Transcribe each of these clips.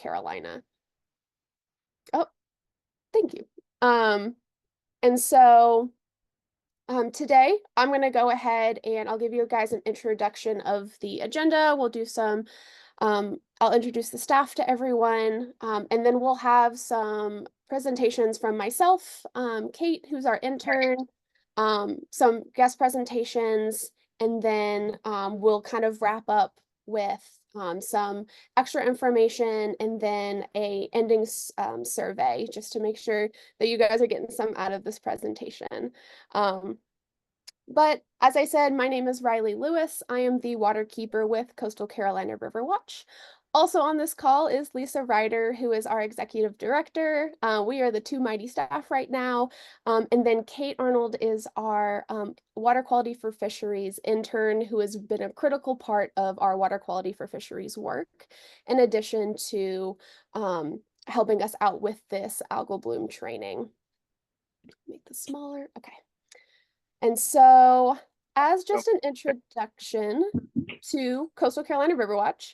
Carolina. Oh, thank you. And so today I'm going to go ahead and I'll give you guys an introduction of the agenda. We'll do some, I'll introduce the staff to everyone, and then we'll have some presentations from myself, Kate, who's our intern, some guest presentations, and then we'll kind of wrap up with some extra information and then a ending survey just to make sure that you guys are getting some out of this presentation. But as I said, my name is Riley Lewis. I am the water keeper with Coastal Carolina Riverwatch. Also on this call is Lisa Ryder, who is our executive director. We are the two mighty staff right now. And then Kate Arnold is our water quality for fisheries intern, who has been a critical part of our water quality for fisheries work, in addition to helping us out with this algal bloom training. Make this smaller. Okay. And so, as just an introduction to Coastal Carolina Riverwatch,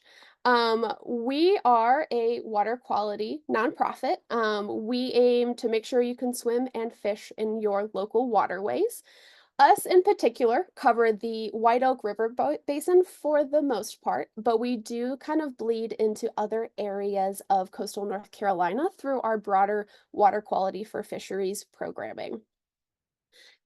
we are a water quality nonprofit. We aim to make sure you can swim and fish in your local waterways. Us in particular cover the White Oak River Basin for the most part, but we do kind of bleed into other areas of coastal North Carolina through our broader water quality for fisheries programming.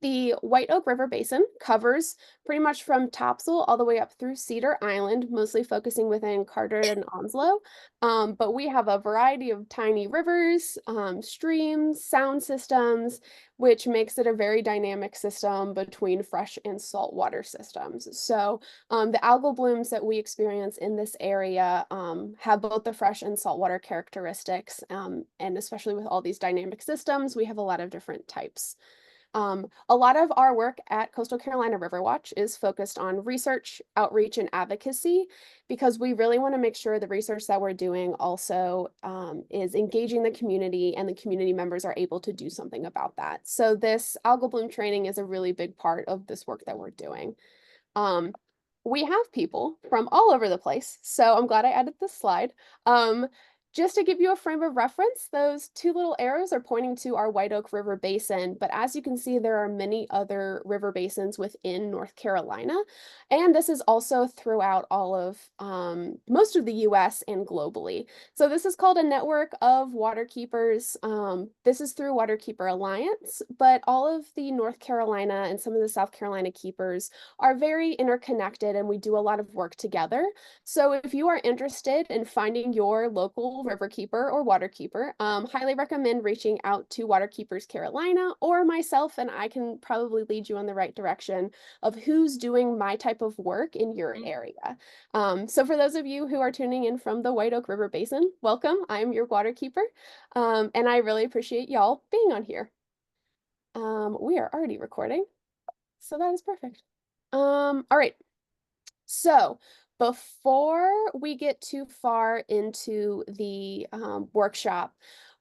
The White Oak River Basin covers pretty much from Topsail all the way up through Cedar Island, mostly focusing within Carteret and Onslow. But we have a variety of tiny rivers, streams, sound systems, which makes it a very dynamic system between fresh and saltwater systems. So the algal blooms that we experience in this area have both the fresh and saltwater characteristics. And especially with all these dynamic systems, we have a lot of different types. A lot of our work at Coastal Carolina Riverwatch is focused on research, outreach, and advocacy because we really want to make sure the research that we're doing also is engaging the community and the community members are able to do something about that. So this algal bloom training is a really big part of this work that we're doing. We have people from all over the place, so I'm glad I added this slide. Just to give you a frame of reference, those two little arrows are pointing to our White Oak River Basin, but as you can see, there are many other river basins within North Carolina, and this is also throughout all of most of the US and globally. So this is called a network of water keepers. This is through Waterkeeper Alliance, but all of the North Carolina and some of the South Carolina keepers are very interconnected and we do a lot of work together. So if you are interested in finding your local riverkeeper or waterkeeper, highly recommend reaching out to Waterkeepers Carolina or myself, and I can probably lead you in the right direction of who's doing my type of work in your area. So for those of you who are tuning in from the White Oak River Basin, welcome. I'm your waterkeeper, and I really appreciate y'all being on here. We are already recording, so that is perfect. All right. So before we get too far into the workshop,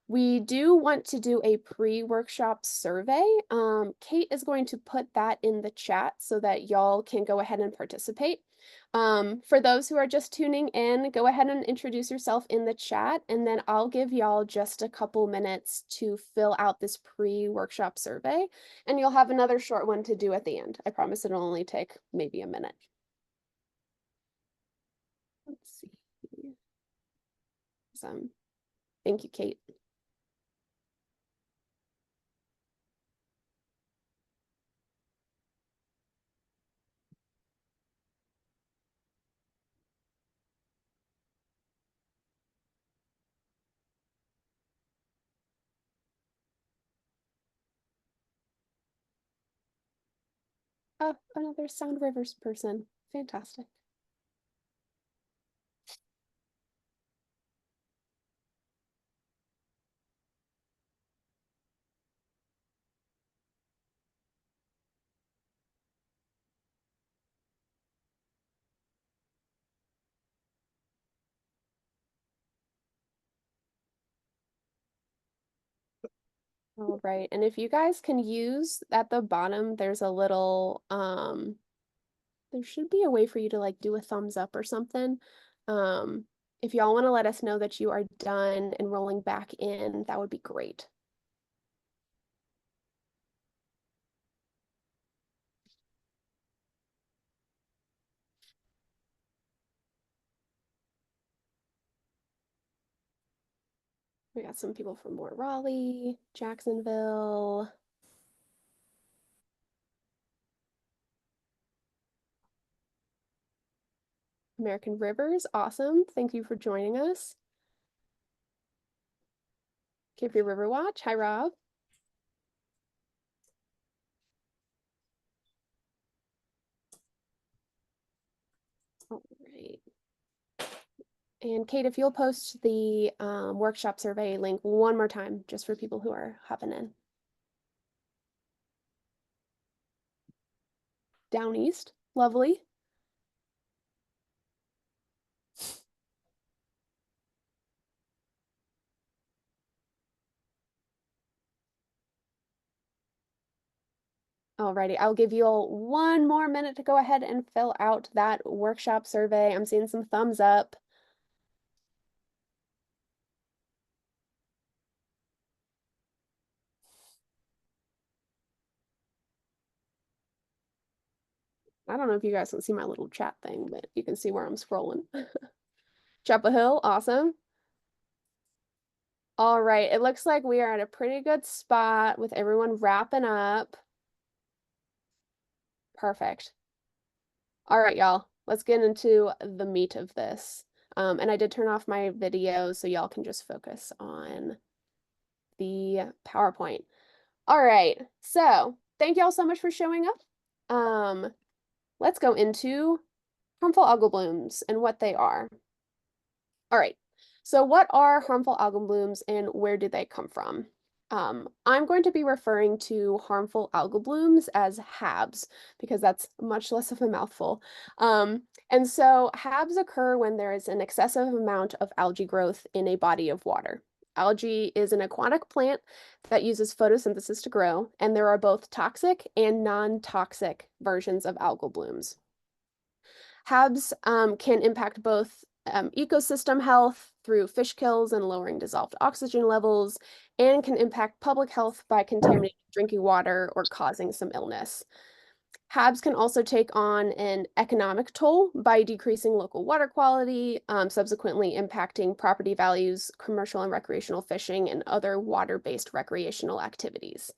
we do want to do a pre-workshop survey. Kate is going to put that in the chat so that y'all can go ahead and participate. For those who are just tuning in, go ahead and introduce yourself in the chat, and then I'll give y'all just a couple minutes to fill out this pre-workshop survey, and you'll have another short one to do at the end. I promise it'll only take maybe a minute. Let's see. Awesome. Thank you, Kate. Oh, another Sound Rivers person. Fantastic. All right, and if you guys can use at the bottom, there's a little there should be a way for you to like do a thumbs up or something. If y'all want to let us know that you are done and rolling back in, that would be great. We got some people from More Raleigh, Jacksonville. American Rivers, awesome. Thank you for joining us. Give your Riverwatch. Hi, Rob. All right. And Kate, if you'll post the workshop survey link one more time, just for people who are hopping in. Down east, lovely. Alrighty, I'll give you all one more minute to go ahead and fill out that workshop survey. I'm seeing some thumbs up. I don't know if you guys can see my little chat thing, but you can see where I'm scrolling. Chapel Hill, awesome. All right, it looks like we are at a pretty good spot with everyone wrapping up. Perfect. All right, y'all, let's get into the meat of this. And I did turn off my video so y'all can just focus on the PowerPoint. All right, so thank y'all so much for showing up. Let's go into harmful algal blooms and what they are. All right, so what are harmful algal blooms and where do they come from? I'm going to be referring to harmful algal blooms as HABs because that's much less of a mouthful. And so HABs occur when there is an excessive amount of algae growth in a body of water. Algae is an aquatic plant that uses photosynthesis to grow, and there are both toxic and non-toxic versions of algal blooms. HABs can impact both ecosystem health through fish kills and lowering dissolved oxygen levels, and can impact public health by contaminating drinking water or causing some illness. HABs can also take on an economic toll by decreasing local water quality, subsequently impacting property values, commercial and recreational fishing, and other water-based recreational activities.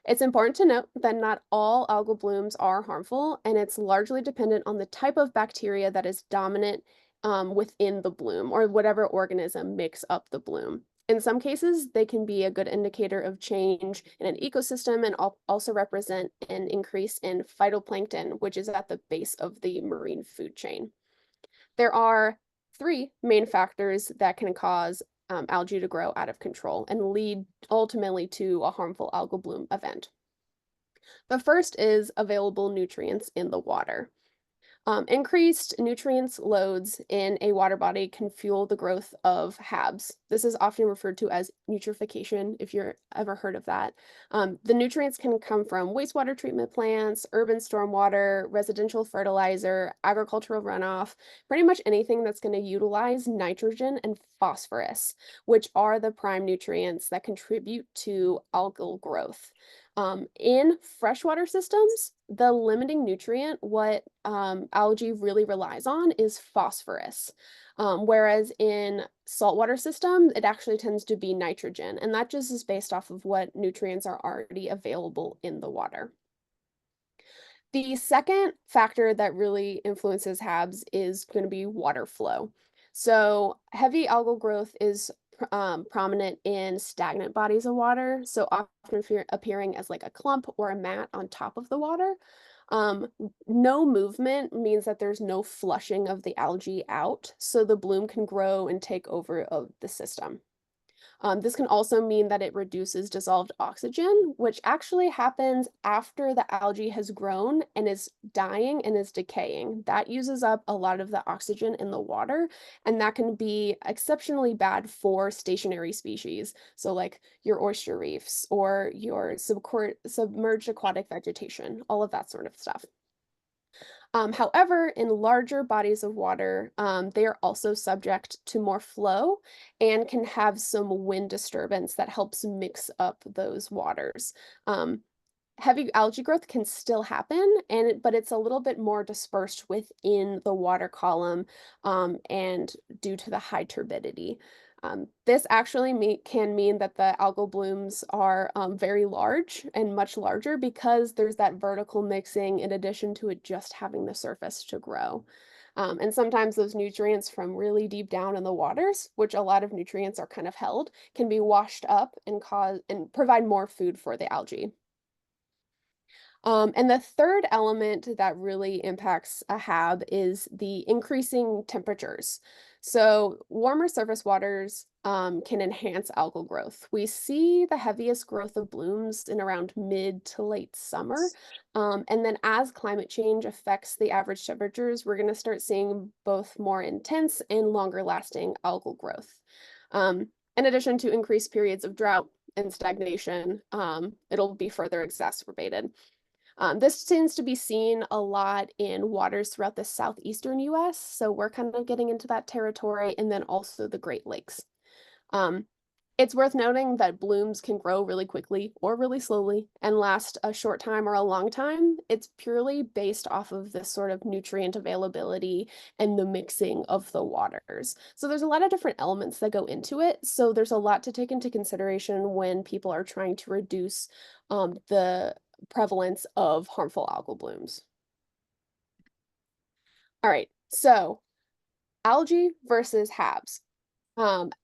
It's important to note that not all algal blooms are harmful, and it's largely dependent on the type of bacteria that is dominant within the bloom or whatever organism makes up the bloom. In some cases, they can be a good indicator of change in an ecosystem and also represent an increase in phytoplankton, which is at the base of the marine food chain. There are three main factors that can cause algae to grow out of control and lead ultimately to a harmful algal bloom event. The first is available nutrients in the water. Increased nutrients loads in a water body can fuel the growth of HABs. This is often referred to as eutrophication, if you're ever heard of that. The nutrients can come from wastewater treatment plants, urban stormwater, residential fertilizer, agricultural runoff, pretty much anything that's going to utilize nitrogen and phosphorus, which are the prime nutrients that contribute to algal growth. In freshwater systems, the limiting nutrient, what algae really relies on, is phosphorus. Whereas in saltwater systems, it actually tends to be nitrogen, and that just is based off of what nutrients are already available in the water. The second factor that really influences HABs is going to be water flow. So heavy algal growth is prominent in stagnant bodies of water, so often appearing as like a clump or a mat on top of the water. No movement means that there's no flushing of the algae out, so the bloom can grow and take over of the system. This can also mean that it reduces dissolved oxygen, which actually happens after the algae has grown and is dying and is decaying. That uses up a lot of the oxygen in the water, and that can be exceptionally bad for stationary species. So like your oyster reefs or your submerged aquatic vegetation, all of that sort of stuff. However, in larger bodies of water, they are also subject to more flow and can have some wind disturbance that helps mix up those waters. Um, Heavy algae growth can still happen, but it's a little bit more dispersed within the water column, and due to the high turbidity. This actually can mean that the algal blooms are very large and much larger because there's that vertical mixing in addition to it just having the surface to grow. And sometimes those nutrients from really deep down in the waters, which a lot of nutrients are kind of held, can be washed up and cause and provide more food for the algae. And the third element that really impacts a HAB is the increasing temperatures. So warmer surface waters can enhance algal growth. We see the heaviest growth of blooms in around mid to late summer. And then as climate change affects the average temperatures, we're going to start seeing both more intense and longer lasting algal growth. In addition to increased periods of drought and stagnation, it'll be further exacerbated. This tends to be seen a lot in waters throughout the southeastern US, so we're kind of getting into that territory, and then also the Great Lakes. Um, it's worth noting that blooms can grow really quickly or really slowly and last a short time or a long time. It's purely based off of this sort of nutrient availability and the mixing of the waters. So there's a lot of different elements that go into it. So there's a lot to take into consideration when people are trying to reduce the prevalence of harmful algal blooms. All right, so algae versus HABs.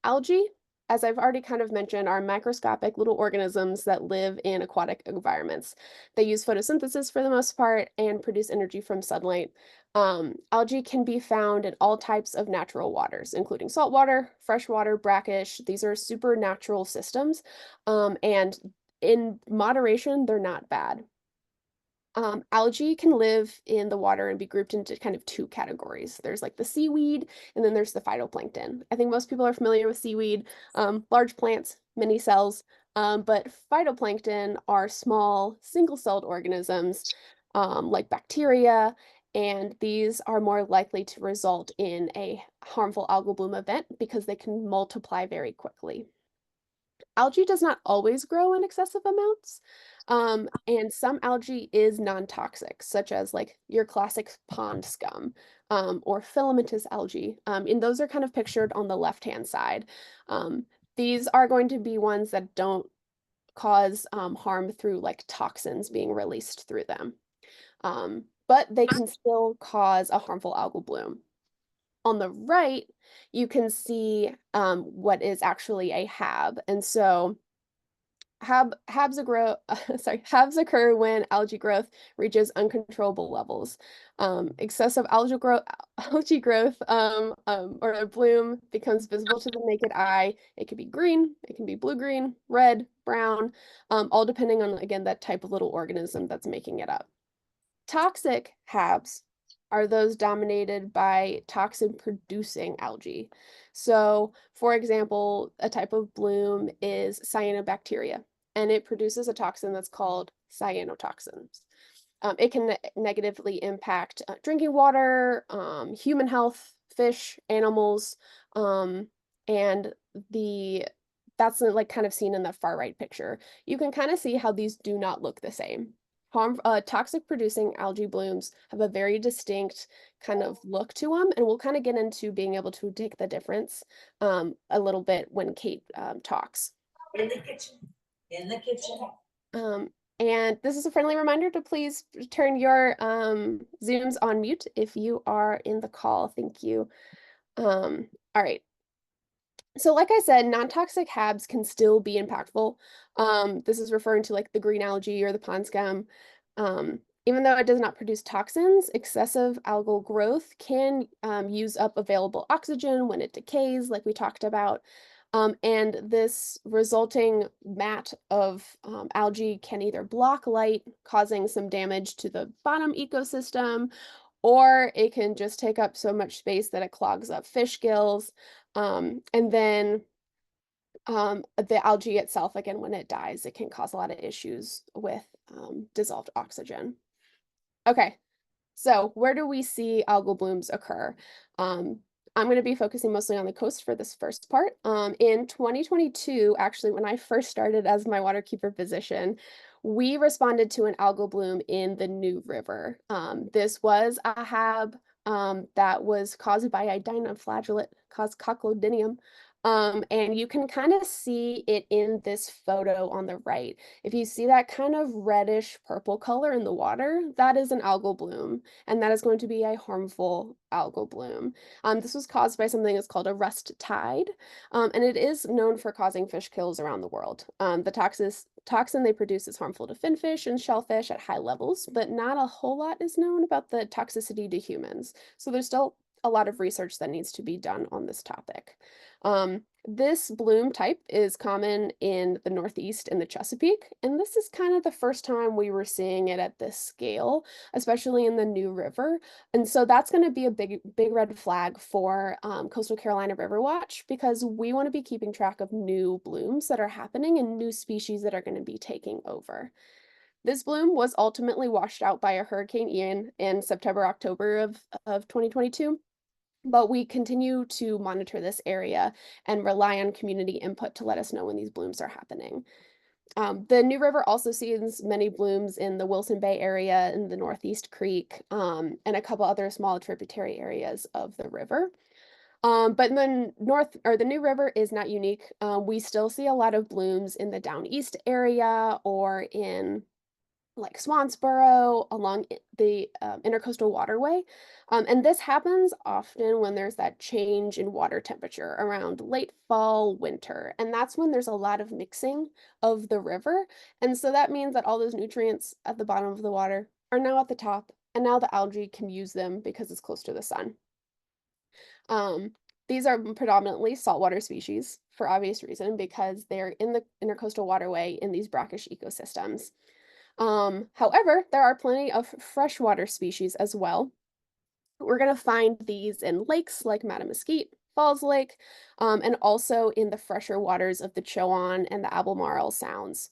Algae, as I've already kind of mentioned, are microscopic little organisms that live in aquatic environments. They use photosynthesis for the most part and produce energy from sunlight. Algae can be found in all types of natural waters, including saltwater, freshwater, brackish. These are supernatural systems, and in moderation, they're not bad. Algae can live in the water and be grouped into kind of two categories. There's like the seaweed, and then there's the phytoplankton. I think most people are familiar with seaweed, large plants, many cells, but phytoplankton are small, single-celled organisms, like bacteria, and these are more likely to result in a harmful algal bloom event because they can multiply very quickly. Algae does not always grow in excessive amounts, and some algae is non-toxic, such as like your classic pond scum, or filamentous algae. And those are kind of pictured on the left-hand side. Um, these are going to be ones that don't cause harm through like toxins being released through them. But they can still cause a harmful algal bloom. On the right, you can see what is actually a HAB. And so HABs occur when algae growth reaches uncontrollable levels. Excessive algae growth, or a bloom becomes visible to the naked eye. It could be green, it can be blue-green, red, brown, all depending on, again, that type of little organism that's making it up. Toxic HABs are those dominated by toxin-producing algae. So, for example, a type of bloom is cyanobacteria, and it produces a toxin that's called cyanotoxins. It can negatively impact drinking water, human health, fish, animals, um, and the that's like kind of seen in the far right picture. You can kind of see how these do not look the same. Toxic producing algae blooms have a very distinct kind of look to them, and we'll kind of get into being able to take the difference a little bit when Kate talks. In the kitchen. In the kitchen. Um, and this is a friendly reminder to please turn your Zooms on mute if you are in the call. Thank you. All right. So like I said, non-toxic HABs can still be impactful. This is referring to like the green algae or the pond scum. Even though it does not produce toxins, excessive algal growth can use up available oxygen when it decays, like we talked about. And this resulting mat of algae can either block light, causing some damage to the bottom ecosystem, or it can just take up so much space that it clogs up fish gills. And then the algae itself, again, when it dies, it can cause a lot of issues with dissolved oxygen. Okay, So where do we see algal blooms occur? Um, I'm going to be focusing mostly on the coast for this first part. In 2022, actually, when I first started as my waterkeeper position, we responded to an algal bloom in the New River. This was a HAB that was caused by a dinoflagellate caused cochlodynium. And you can kind of see it in this photo on the right. If you see that kind of reddish purple color in the water, that is an algal bloom, and that is going to be a harmful algal bloom. This was caused by something that's called a rust tide, and it is known for causing fish kills around the world. The toxin they produce is harmful to finfish and shellfish at high levels, but not a whole lot is known about the toxicity to humans. So there's still a lot of research that needs to be done on this topic. This bloom type is common in the Northeast and the Chesapeake, and this is kind of the first time we were seeing it at this scale, especially in the New River. And so that's going to be a big red flag for Coastal Carolina Riverwatch because we want to be keeping track of new blooms that are happening and new species that are going to be taking over. This bloom was ultimately washed out by a Hurricane Ian in September, October of 2022. But we continue to monitor this area and rely on community input to let us know when these blooms are happening. The New River also sees many blooms in the Wilson Bay area, in the Northeast Creek, and a couple other small tributary areas of the river. But the New River is not unique. We still see a lot of blooms in the Down East area or in like Swansboro along the intercoastal waterway. And this happens often when there's that change in water temperature around late fall, winter. And that's when there's a lot of mixing of the river. And so that means that all those nutrients at the bottom of the water are now at the top. And now the algae can use them because it's close to the sun. Um, these are predominantly saltwater species for obvious reason because they're in the intercoastal waterway in these brackish ecosystems. However, there are plenty of freshwater species as well. We're going to find these in lakes like Mattamuskeet, Falls Lake, and also in the fresher waters of the Chowan and the Albemarle Sounds.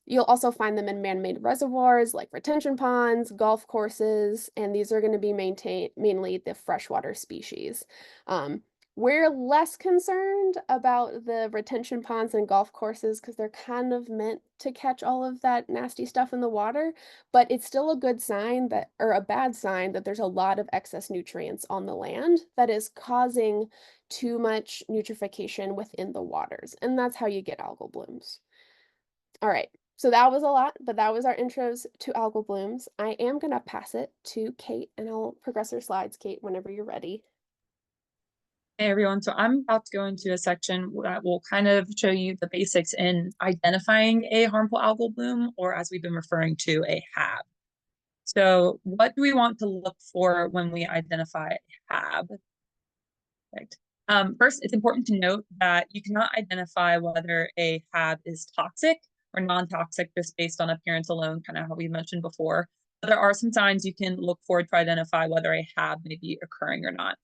You'll also find them in man-made reservoirs like retention ponds, golf courses, and these are going to be mainly the freshwater species. Um, we're less concerned about the retention ponds and golf courses because they're kind of meant to catch all of that nasty stuff in the water, but it's still a good sign that, or a bad sign that there's a lot of excess nutrients on the land that is causing too much nutrification within the waters. And that's how you get algal blooms. All right. So that was a lot, but that was our intros to algal blooms. I am going to pass it to Kate and I'll progress her slides, Kate, whenever you're ready. Hey everyone, so I'm about to go into a section that will kind of show you the basics in identifying a harmful algal bloom, or as we've been referring to, a HAB. So what do we want to look for when we identify a HAB? Right. First, it's important to note that you cannot identify whether a HAB is toxic or non-toxic just based on appearance alone, kind of how we mentioned before. But there are some signs you can look for to identify whether a HAB may be occurring or not.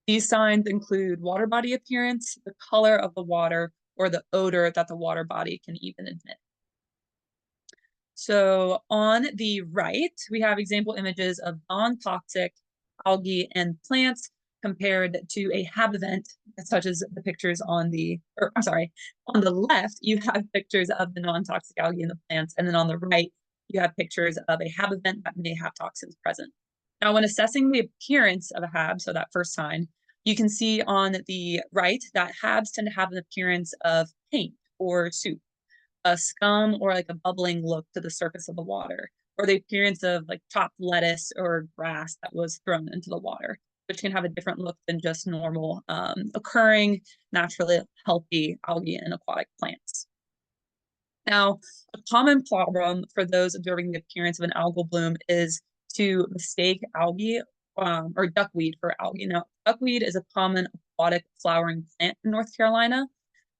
These signs include water body appearance, the color of the water, or the odor that the water body can even emit. So on the right, we have example images of non-toxic algae and plants compared to a HAB event, such as the pictures on the, or I'm sorry, on the left, you have pictures of the non-toxic algae and the plants, and then on the right, you have pictures of a HAB event that may have toxins present. Now, when assessing the appearance of a HAB, so that first sign, you can see on the right that HABs tend to have an appearance of paint or soup, a scum or like a bubbling look to the surface of the water, or the appearance of like chopped lettuce or grass that was thrown into the water, which can have a different look than just normal occurring, naturally healthy algae and aquatic plants. Now, a common problem for those observing the appearance of an algal bloom is to mistake algae or duckweed for algae. Now, duckweed is a common aquatic flowering plant in North Carolina.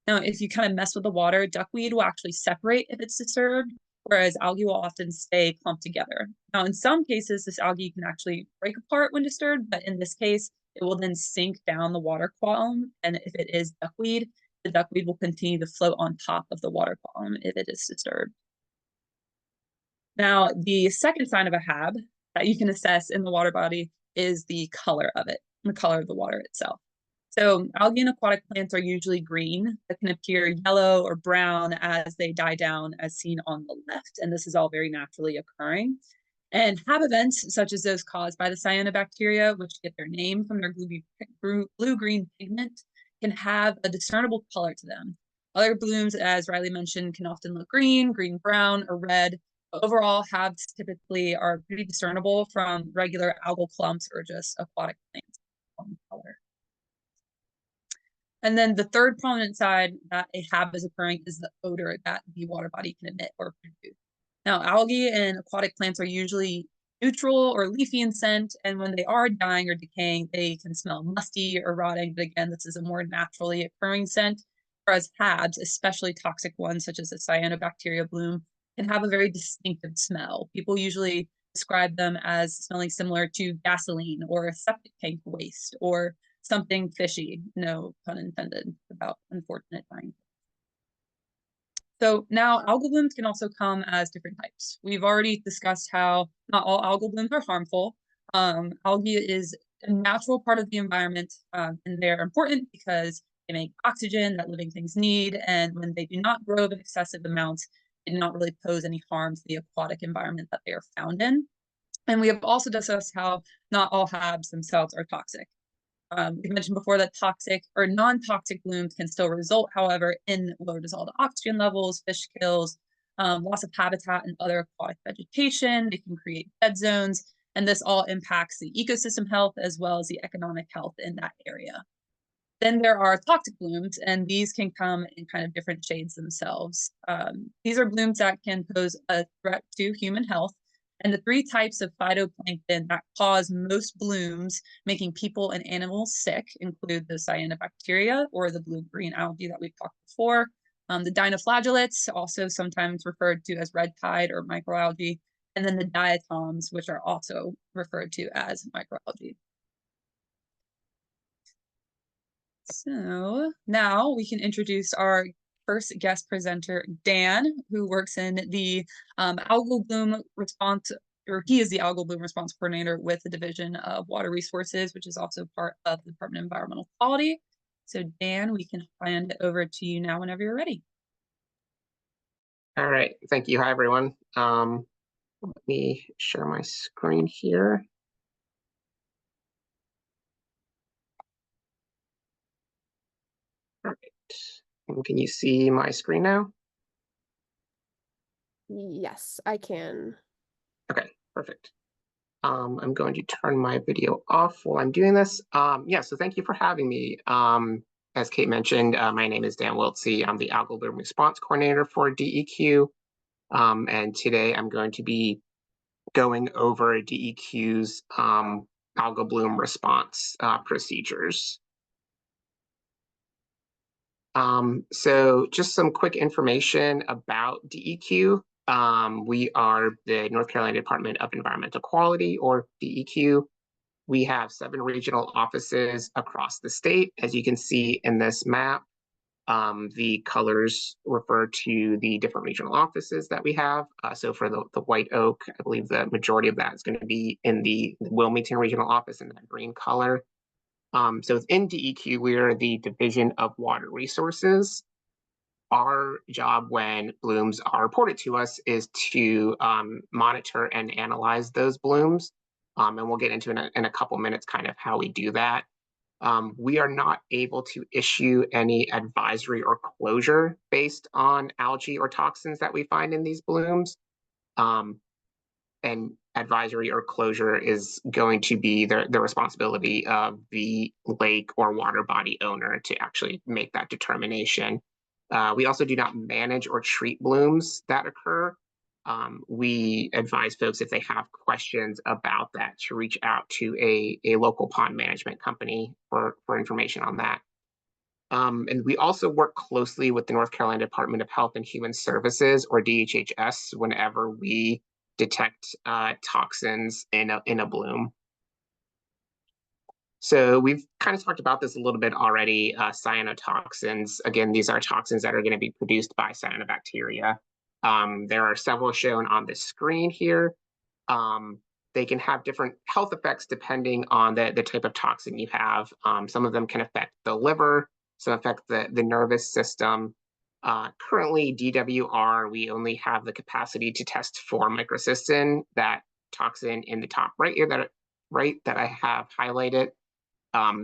Now, if you kind of mess with the water, duckweed will actually separate if it's disturbed, whereas algae will often stay clumped together. Now, in some cases, this algae can actually break apart when disturbed, but in this case, it will then sink down the water column. And if it is duckweed, the duckweed will continue to float on top of the water column if it is disturbed. Now, the second sign of a HAB that you can assess in the water body is the color of it, the color of the water itself. So algae and aquatic plants are usually green, but can appear yellow or brown as they die down, as seen on the left. And this is all very naturally occurring. And hab events, such as those caused by the cyanobacteria, which get their name from their blue-green pigment, can have a discernible color to them. Other blooms, as Riley mentioned, can often look green, green-brown, or red. But overall, habs typically are pretty discernible from regular algal clumps or just aquatic plants color. And then the third prominent side that a hab is occurring is the odor that the water body can emit or produce. Now, algae and aquatic plants are usually neutral or leafy in scent, and when they are dying or decaying, they can smell musty or rotting. But again, this is a more naturally occurring scent, whereas habs, especially toxic ones such as a cyanobacteria bloom, can have a very distinctive smell. People usually describe them as smelling similar to gasoline or a septic tank waste or something fishy, no pun intended, about unfortunate dying. So now algal blooms can also come as different types. We've already discussed how not all algal blooms are harmful. Algae is a natural part of the environment, and they're important because they make oxygen that living things need, and when they do not grow in excessive amounts, they do not really pose any harm to the aquatic environment that they are found in. And we have also discussed how not all habs themselves are toxic. We mentioned before that toxic or non-toxic blooms can still result, however, in lower dissolved oxygen levels, fish kills, loss of habitat and other aquatic vegetation. They can create dead zones, and this all impacts the ecosystem health as well as the economic health in that area. Then there are toxic blooms, and these can come in kind of different shades themselves. These are blooms that can pose a threat to human health. And the three types of phytoplankton that cause most blooms, making people and animals sick, include the cyanobacteria, or the blue-green algae that we've talked before, the dinoflagellates, also sometimes referred to as red tide or microalgae, and then the diatoms, which are also referred to as microalgae. So now we can introduce our first guest presenter, Dan, who works in the algal bloom response, or he is the algal bloom response coordinator with the Division of Water Resources, which is also part of the Department of Environmental Quality. So Dan, we can hand it over to you now whenever you're ready. All right, thank you. Hi, everyone. Let me share my screen here. All right, and can you see my screen now? Yes, I can. Okay, perfect. I'm going to turn my video off while I'm doing this. Yeah, so thank you for having me. As Kate mentioned, my name is Dan Wiltsey. I'm the Algal Bloom Response Coordinator for DEQ. And today I'm going to be going over DEQ's algal bloom response procedures. So just some quick information about DEQ. We are the North Carolina Department of Environmental Quality, or DEQ. We have 7 regional offices across the state. As you can see in this map, the colors refer to the different regional offices that we have. So for the white oak, I believe the majority of that is going to be in the Wilmington regional office in that green color. So within DEQ, we are the Division of Water Resources. Our job when blooms are reported to us is to monitor and analyze those blooms. And we'll get into in a couple minutes kind of how we do that. We are not able to issue any advisory or closure based on algae or toxins that we find in these blooms. And advisory or closure is going to be the responsibility of the lake or water body owner to actually make that determination. We also do not manage or treat blooms that occur. We advise folks if they have questions about that to reach out to a local pond management company for information on that. And we also work closely with the North Carolina Department of Health and Human Services, or DHHS, whenever we detect toxins in a bloom. So we've kind of talked about this a little bit already. Cyanotoxins, again, these are toxins that are going to be produced by cyanobacteria. There are several shown on the screen here. they can have different health effects depending on the type of toxin you have. Some of them can affect the liver, some affect the nervous system. Currently, DWR, we only have the capacity to test for microcystin, that toxin in the top right here that I have highlighted.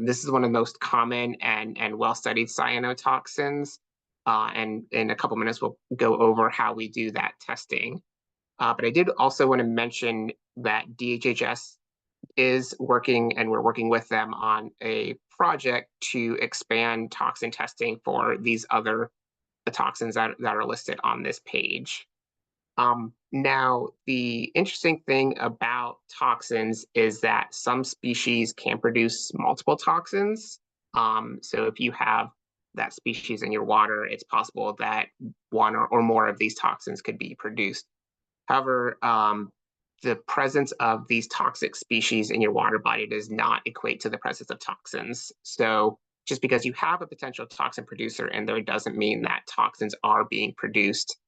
This is one of the most common and well-studied cyanotoxins. And in a couple minutes, we'll go over how we do that testing. But I did also want to mention that DHHS is working, and we're working with them on a project to expand toxin testing for these other toxins that are listed on this page. Now, the interesting thing about toxins is that some species can produce multiple toxins. So if you have that species in your water, it's possible that one or more of these toxins could be produced. However, the presence of these toxic species in your water body does not equate to the presence of toxins. So just because you have a potential toxin producer in there doesn't mean that toxins are being produced.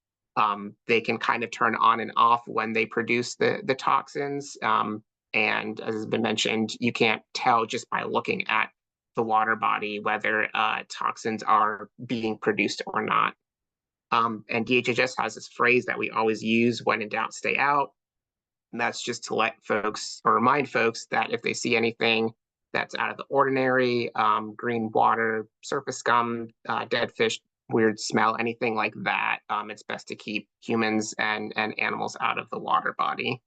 They can kind of turn on and off when they produce the toxins. And as has been mentioned, you can't tell just by looking at the water body whether toxins are being produced or not. And DHHS has this phrase that we always use: when in doubt, stay out. And that's just to let folks or remind folks that if they see anything that's out of the ordinary, green water, surface scum, dead fish, weird smell, anything like that, it's best to keep humans and animals out of the water body.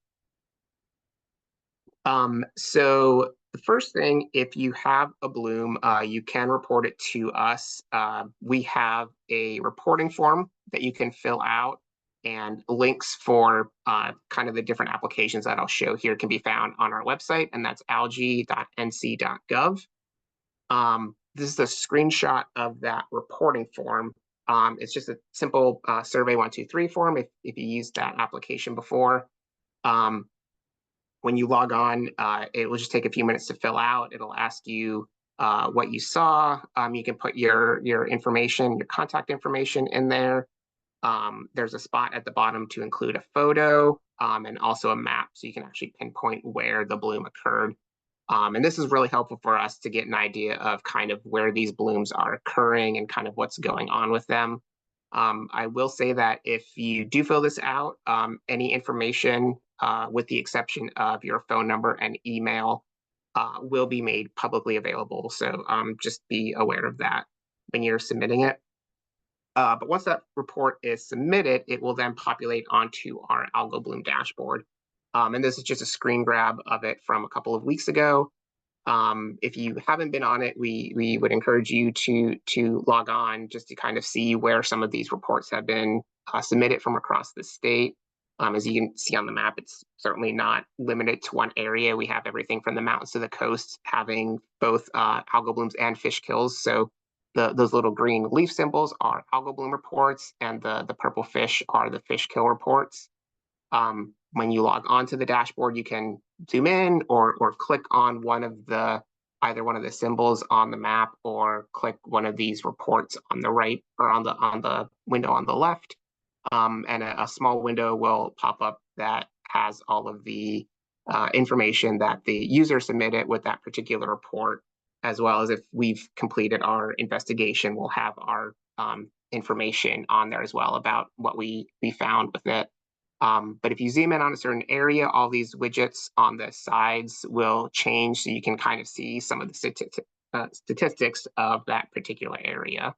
So the first thing, if you have a bloom, you can report it to us. We have a reporting form that you can fill out, and links for kind of the different applications that I'll show here can be found on our website, and that's algae.nc.gov. This is a screenshot of that reporting form. It's just a simple Survey 123 form if you used that application before. When you log on, it will just take a few minutes to fill out. It'll ask you what you saw. You can put your information, your contact information in there. There's a spot at the bottom to include a photo and also a map, so you can actually pinpoint where the bloom occurred. And this is really helpful for us to get an idea of kind of where these blooms are occurring and kind of what's going on with them. I will say that if you do fill this out, any information, with the exception of your phone number and email, will be made publicly available. So just be aware of that when you're submitting it. But once that report is submitted, it will then populate onto our Algal Bloom dashboard. And this is just a screen grab of it from a couple of weeks ago. If you haven't been on it, we would encourage you to log on just to kind of see where some of these reports have been submitted from across the state. As you can see on the map, it's certainly not limited to one area. We have everything from the mountains to the coast having both algal blooms and fish kills. So those little green leaf symbols are algal bloom reports, and the purple fish are the fish kill reports. When you log onto the dashboard, you can zoom in or click on either one of the symbols on the map, or click one of these reports on the right or on the window on the left. And a small window will pop up that has all of the information that the user submitted with that particular report, as well as if we've completed our investigation, we'll have our information on there as well about what we found with it. But if you zoom in on a certain area, all these widgets on the sides will change, so you can kind of see some of the statistics of that particular area.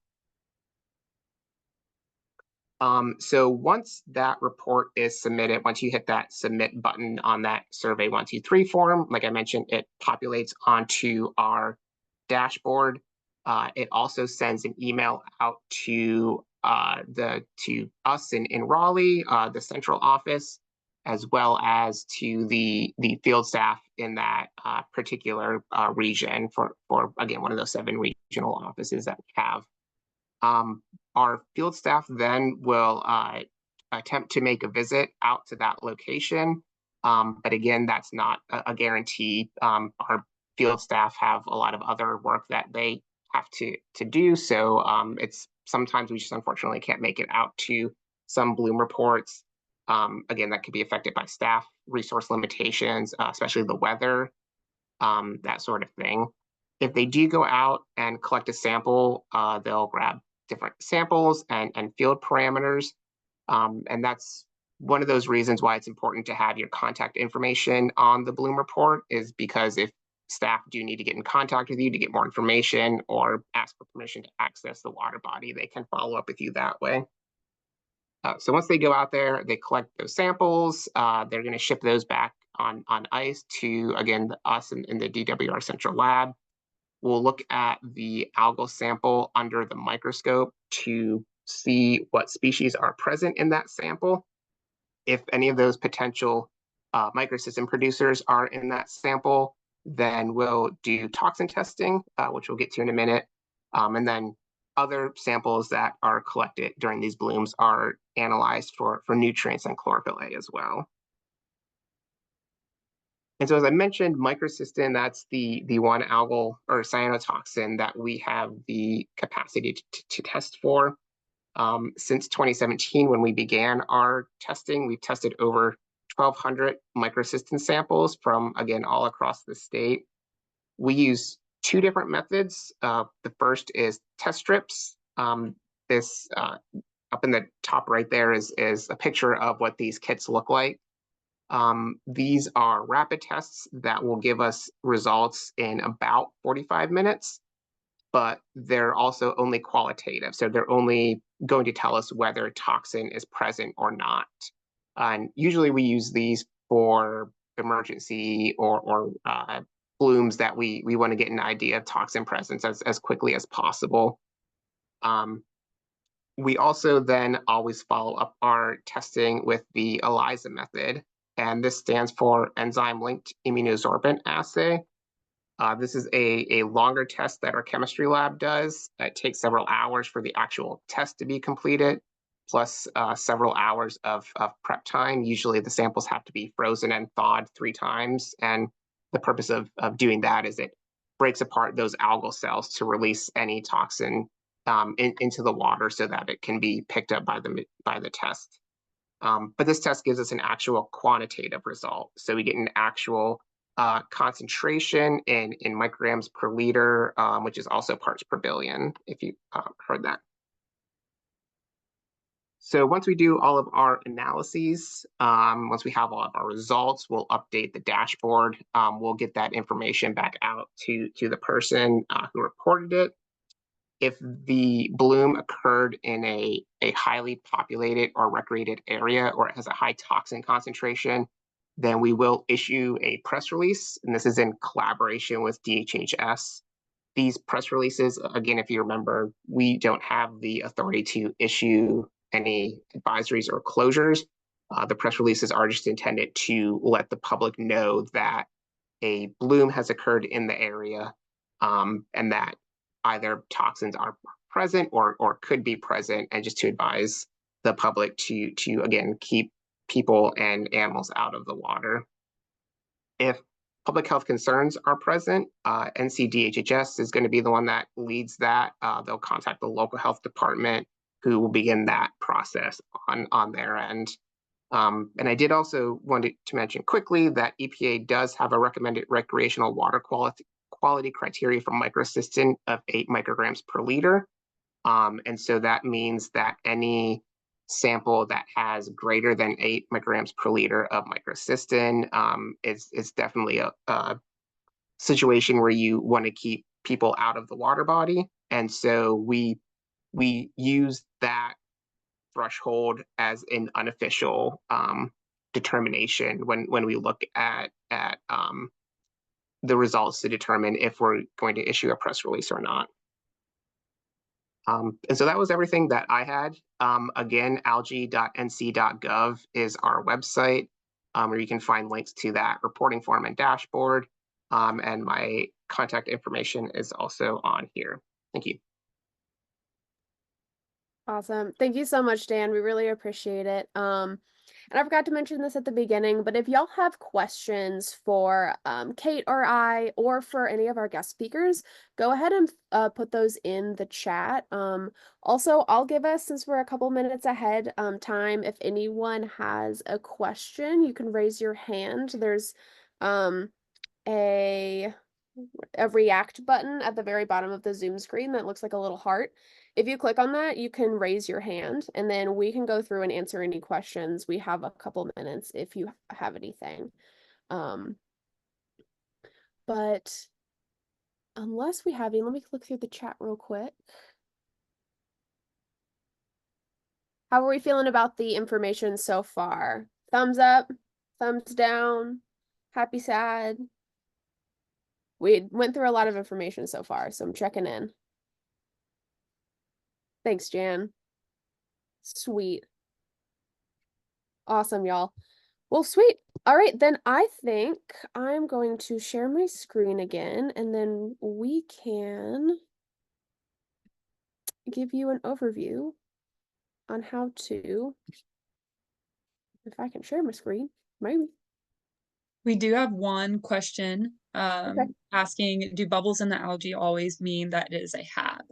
So once that report is submitted, once you hit that submit button on that Survey 123 form, like I mentioned, it populates onto our dashboard. It also sends an email out to us in Raleigh, the central office, as well as to the field staff in that particular region for again, one of those 7 regional offices that we have. Our field staff then will attempt to make a visit out to that location. But again, that's not a guarantee. Our field staff have a lot of other work that they have to do. So it's sometimes we just unfortunately can't make it out to some bloom reports. Again, that could be affected by staff resource limitations, especially the weather, that sort of thing. If they do go out and collect a sample, they'll grab different samples and field parameters. And that's one of those reasons why it's important to have your contact information on the Bloom report, is because if staff do need to get in contact with you to get more information or ask for permission to access the water body, they can follow up with you that way. So once they go out there, they collect those samples. They're going to ship those back on ice to, again, us in the DWR Central Lab. We'll look at the algal sample under the microscope to see what species are present in that sample. If any of those potential microcystin producers are in that sample, then we'll do toxin testing, which we'll get to in a minute. And then other samples that are collected during these blooms are analyzed for nutrients and chlorophyll A as well. And so, as I mentioned, microcystin, that's the one algal or cyanotoxin that we have the capacity to test for. Since 2017, when we began our testing, we've tested over 1,200 microcystin samples from, again, all across the state. We use two different methods. The first is test strips. This up in the top right there is a picture of what these kits look like. These are rapid tests that will give us results in about 45 minutes, but they're also only qualitative. So they're only going to tell us whether toxin is present or not. And usually we use these for emergency or blooms that we want to get an idea of toxin presence as quickly as possible. We also then always follow up our testing with the ELISA method, and this stands for enzyme-linked immunosorbent assay. This is a longer test that our chemistry lab does. It takes several hours for the actual test to be completed, plus several hours of prep time. Usually the samples have to be frozen and thawed 3 times. And the purpose of doing that is it breaks apart those algal cells to release any toxin into the water so that it can be picked up by the test. But this test gives us an actual quantitative result. So we get an actual concentration in micrograms per liter, which is also parts per billion, if you heard that. So once we do all of our analyses, once we have all of our results, we'll update the dashboard. We'll get that information back out to the person who reported it. If the bloom occurred in a highly populated or recreated area, or it has a high toxin concentration, then we will issue a press release, and this is in collaboration with DHHS. These press releases, again, if you remember, we don't have the authority to issue any advisories or closures. The press releases are just intended to let the public know that a bloom has occurred in the area, and that either toxins are present or could be present, and just to advise the public to again keep people and animals out of the water. If public health concerns are present, NCDHHS is going to be the one that leads that. They'll contact the local health department, who will begin that process on their end. And I did also want to mention quickly that EPA does have a recommended recreational water quality criteria for microcystin of 8 micrograms per liter. And so that means that any sample that has greater than 8 micrograms per liter of microcystin is definitely a situation where you want to keep people out of the water body. And so we use that threshold as an unofficial determination when we look at the results to determine if we're going to issue a press release or not. And so that was everything that I had. Again, algae.nc.gov is our website, where you can find links to that reporting form and dashboard. And my contact information is also on here. Thank you. Awesome. Thank you so much, Dan. We really appreciate it. And I forgot to mention this at the beginning, but if y'all have questions for Kate or I, or for any of our guest speakers, go ahead and put those in the chat. Also, I'll give us, since we're a couple minutes ahead, time. If anyone has a question, you can raise your hand. There's a react button at the very bottom of the Zoom screen that looks like a little heart. If you click on that, you can raise your hand, and then we can go through and answer any questions. We have a couple minutes if you have anything. But unless we have any, let me look through the chat real quick. How are we feeling about the information so far? Thumbs up, thumbs down, happy, sad? We went through a lot of information so far, so I'm checking in. Thanks, Jan. Sweet. Awesome, y'all. Well, sweet. All right, then I think I'm going to share my screen again, and then we can give you an overview on how to, if I can share my screen, maybe. We do have one question Okay. asking, do bubbles in the algae always mean that it is a HAB?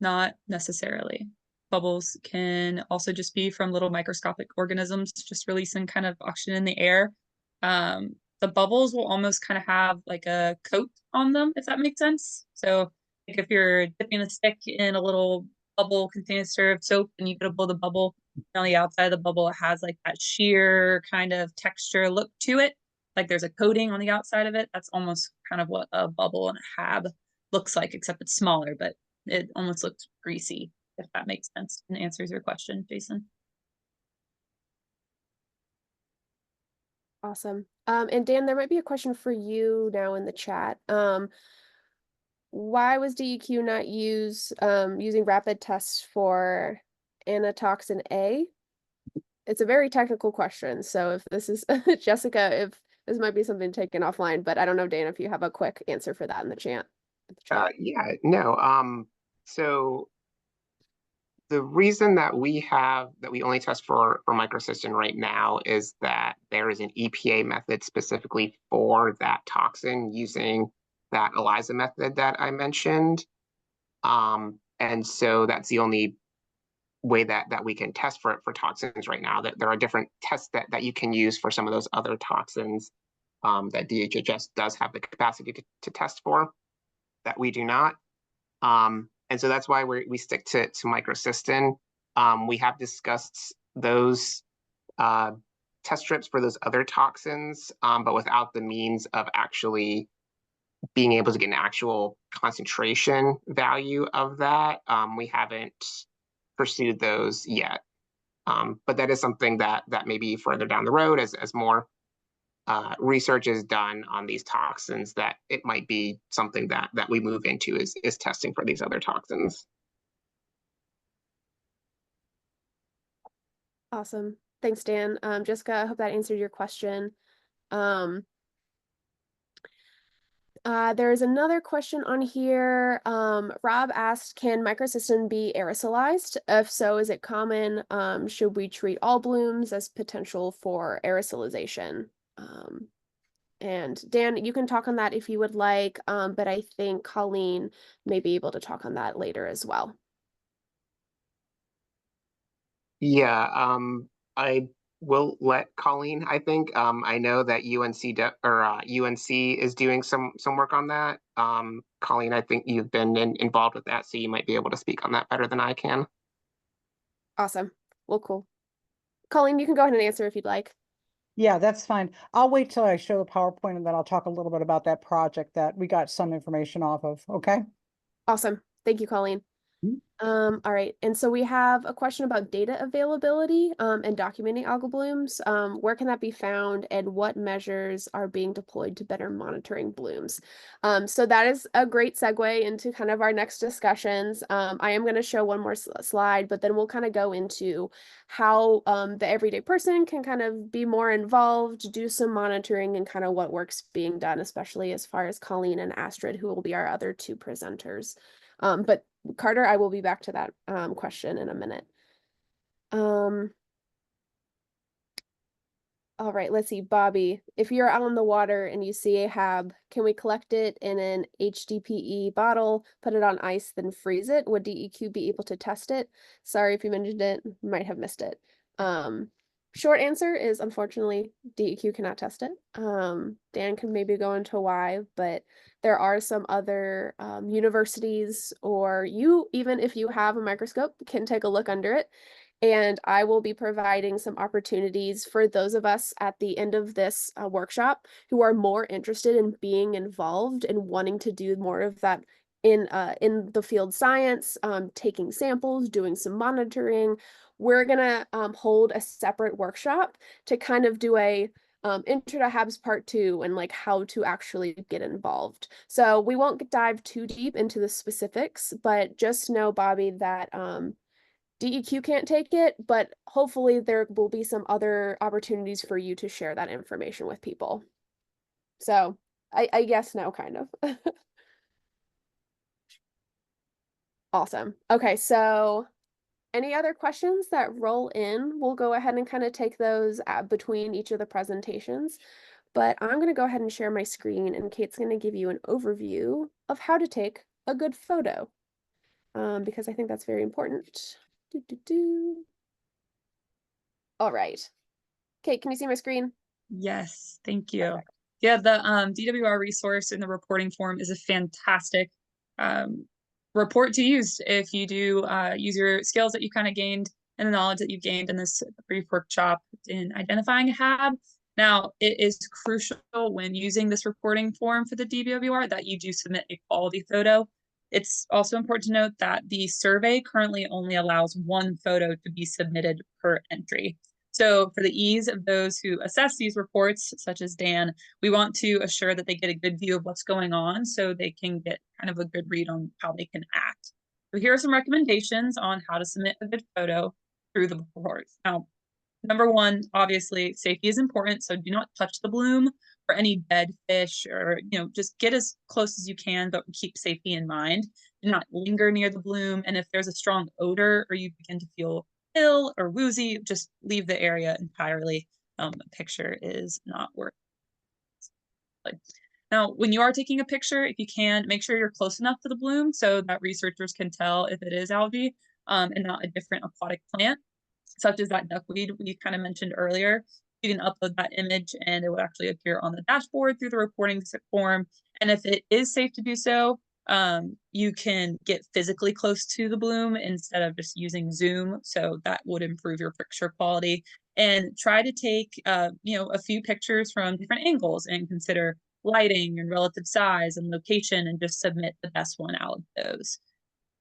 Not necessarily. Bubbles can also just be from little microscopic organisms just releasing kind of oxygen in the air. The bubbles will almost kind of have like a coat on them, if that makes sense. So like if you're dipping a stick in a little bubble container of soap and you go to blow the bubble, on the outside of the bubble, it has like that sheer kind of texture look to it. Like there's a coating on the outside of it. That's almost kind of what a bubble and a HAB looks like, except it's smaller, but it almost looks greasy, if that makes sense and answers your question, Jason. Awesome. And Dan, there might be a question for you now in the chat. Why was DEQ not using rapid tests for anatoxin A? It's a very technical question, so if this is Jessica, if this might be something taken offline, but I don't know, Dan, if you have a quick answer for that in the chat. Yeah, no. So the reason that we only test for microcystin right now is that there is an EPA method specifically for that toxin using that ELISA method that I mentioned. And so that's the only way that we can test for toxins right now. That there are different tests that you can use for some of those other toxins that DHHS does have the capacity to test for, that we do not. And so that's why we stick to microcystin. We have discussed those test strips for those other toxins, but without the means of actually being able to get an actual concentration value of that. We haven't pursued those yet. But that is something that maybe further down the road as more research is done on these toxins, that it might be something that we move into is testing for these other toxins. Awesome. Thanks, Dan. Jessica, I hope that answered your question. There's another question on here. Rob asked, can microcystin be aerosolized? If so, is it common? Should we treat all blooms as potential for aerosolization? And Dan, you can talk on that if you would like, but I think Colleen may be able to talk on that later as well. Yeah, I will let Colleen, I think. I know that UNC is doing some work on that. Colleen, I think you've been involved with that, so you might be able to speak on that better than I can. Awesome. Well, cool. Colleen, you can go ahead and answer if you'd like. Yeah, that's fine. I'll wait till I show the PowerPoint and then I'll talk a little bit about that project that we got some information off of. Okay. Awesome. Thank you, Colleen. Mhm. All right. And so we have a question about data availability and documenting algal blooms. Where can that be found and what measures are being deployed to better monitoring blooms? So that is a great segue into kind of our next discussions. I am going to show one more slide, but then we'll kind of go into how the everyday person can kind of be more involved, do some monitoring, and kind of what work's being done, especially as far as Colleen and Astrid, who will be our other two presenters. But Carter, I will be back to that question in a minute. All right, let's see, Bobby, if you're out on the water and you see a hab, can we collect it in an HDPE bottle, put it on ice, then freeze it? Would DEQ be able to test it? Sorry if you mentioned it, might have missed it. Short answer is unfortunately DEQ cannot test it. Dan can maybe go into why, but there are some other universities, or you, even if you have a microscope, can take a look under it. And I will be providing some opportunities for those of us at the end of this workshop who are more interested in being involved and wanting to do more of that in the field science, taking samples, doing some monitoring. We're gonna hold a separate workshop to kind of do a intro to HABs part 2 and like how to actually get involved. So we won't dive too deep into the specifics, but just know, Bobby, that DEQ can't take it, but hopefully there will be some other opportunities for you to share that information with people. So I guess no, kind of. Awesome. Okay, so any other questions that roll in? We'll go ahead and kind of take those between each of the presentations. But I'm going to go ahead and share my screen, and Kate's going to give you an overview of how to take a good photo, because I think that's very important. All right. Kate, can you see my screen? Yes, thank you. Perfect. Yeah, the DWR resource in the reporting form is a fantastic report to use if you do use your skills that you kind of gained and the knowledge that you've gained in this brief workshop in identifying a HAB. Now, it is crucial when using this reporting form for the DWR that you do submit a quality photo. It's also important to note that the survey currently only allows one photo to be submitted per entry. So for the ease of those who assess these reports, such as Dan, we want to assure that they get a good view of what's going on so they can get kind of a good read on how they can act. So here are some recommendations on how to submit a good photo through the report. Now, number one, obviously, safety is important, so do not touch the bloom or any dead fish, or just get as close as you can, but keep safety in mind. Do not linger near the bloom, and if there's a strong odor or you begin to feel ill or woozy, just leave the area entirely. A picture is not worth it. Now, when you are taking a picture, if you can, make sure you're close enough to the bloom so that researchers can tell if it is algae and not a different aquatic plant, such as that duckweed we kind of mentioned earlier. You can upload that image and it will actually appear on the dashboard through the reporting form. And if it is safe to do so, you can get physically close to the bloom instead of just using zoom. So that would improve your picture quality. And try to take, a few pictures from different angles and consider lighting and relative size and location and just submit the best one out of those.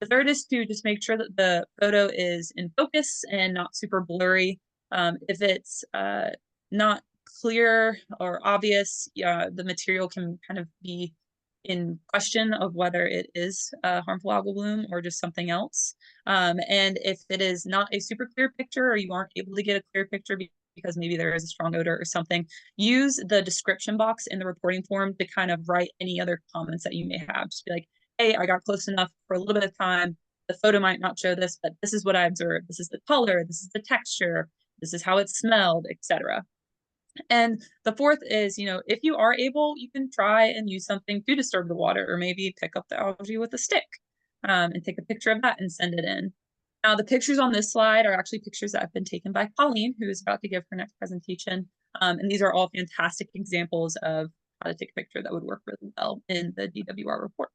The third is to just make sure that the photo is in focus and not super blurry. If it's not clear or obvious, the material can kind of be in question of whether it is a harmful algal bloom or just something else. And if it is not a super clear picture or you aren't able to get a clear picture because maybe there is a strong odor or something, use the description box in the reporting form to kind of write any other comments that you may have. Just be like, hey, I got close enough for a little bit of time. The photo might not show this, but this is what I observed. This is the color, this is the texture, this is how it smelled, etc. And the fourth is, if you are able, you can try and use something to disturb the water, or maybe pick up the algae with a stick and take a picture of that and send it in. Now, the pictures on this slide are actually pictures that have been taken by Colleen, who is about to give her next presentation. And these are all fantastic examples of how to take a picture that would work really well in the DWR report.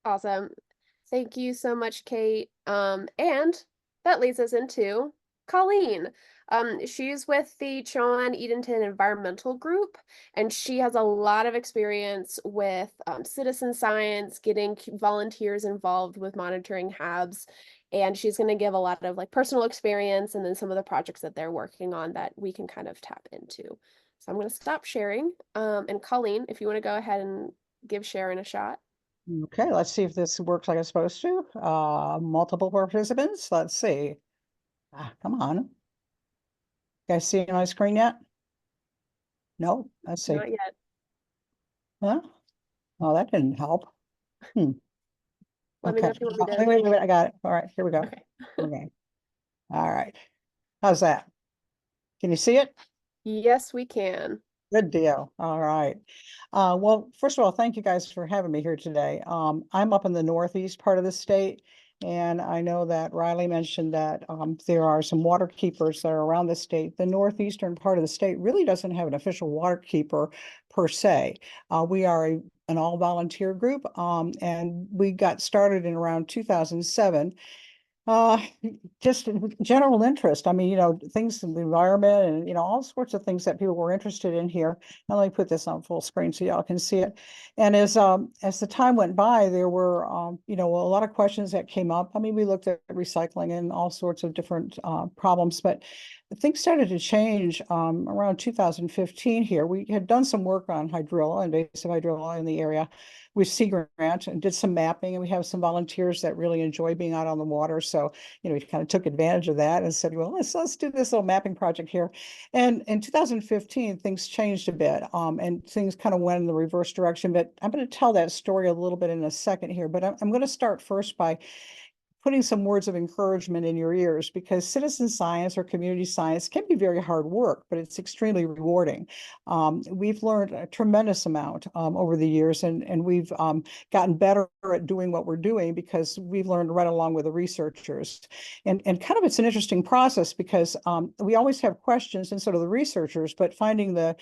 Awesome. Thank you so much, Kate. And that leads us into Colleen. She's with the Chon Edenton Environmental Group, and she has a lot of experience with citizen science, getting volunteers involved with monitoring HABs, and she's going to give a lot of like personal experience and then some of the projects that they're working on that we can kind of tap into. So I'm going to stop sharing. And Colleen, if you want to go ahead and give Sharon a shot. Okay, let's see if this works like it's supposed to. Multiple participants. Let's see. Come on. You guys see my screen yet? No, let's see. Not yet. Huh? Oh, that didn't help. Let me Okay. know if you want me to. Wait, I got it. All right, here we go. Okay. Okay. All right. How's that? Can you see it? Yes, we can. Good deal. All right. Well, first of all, thank you guys for having me here today. I'm up in the northeast part of the state, and I know that Riley mentioned that there are some water keepers that are around the state. The northeastern part of the state really doesn't have an official water keeper per se. We are an all-volunteer group, and we got started in around 2007. Uh, just general interest. I mean, things in the environment and, all sorts of things that people were interested in here. And let me put this on full screen so y'all can see it. And as the time went by, there were, a lot of questions that came up. I mean, we looked at recycling and all sorts of different problems, but things started to change around 2015 here. We had done some work on hydrilla, invasive hydrilla in the area with Sea Grant and did some mapping, and we have some volunteers that really enjoy being out on the water. So, we kind of took advantage of that and said, well, let's do this little mapping project here. And in 2015, things changed a bit, and things kind of went in the reverse direction. But I'm going to tell that story a little bit in a second here. But I'm going to start first by putting some words of encouragement in your ears, because citizen science or community science can be very hard work, but it's extremely rewarding. We've learned a tremendous amount over the years, and we've gotten better at doing what we're doing because we've learned right along with the researchers. And kind of it's an interesting process because we always have questions and sort of the researchers, but finding the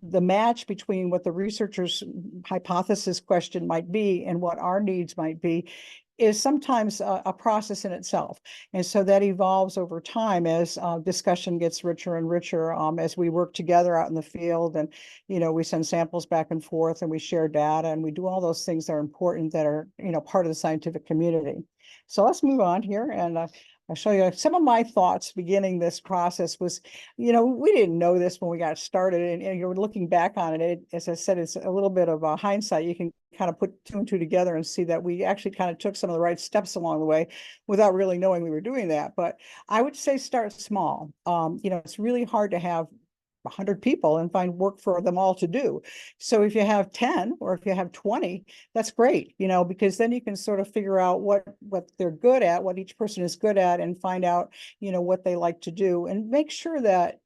match between what the researchers' hypothesis question might be and what our needs might be is sometimes a process in itself. And so that evolves over time as discussion gets richer and richer, as we work together out in the field, and, we send samples back and forth and we share data and we do all those things that are important that are, part of the scientific community. So let's move on here, and I'll show you some of my thoughts beginning this process was, we didn't know this when we got started, and you're looking back on it, as I said, it's a little bit of a hindsight. You can kind of put two and two together and see that we actually kind of took some of the right steps along the way without really knowing we were doing that. But I would say start small. It's really hard to have 100 people and find work for them all to do. So if you have 10 or if you have 20, that's great, because then you can sort of figure out what they're good at, what each person is good at, and find out, what they like to do, and make sure that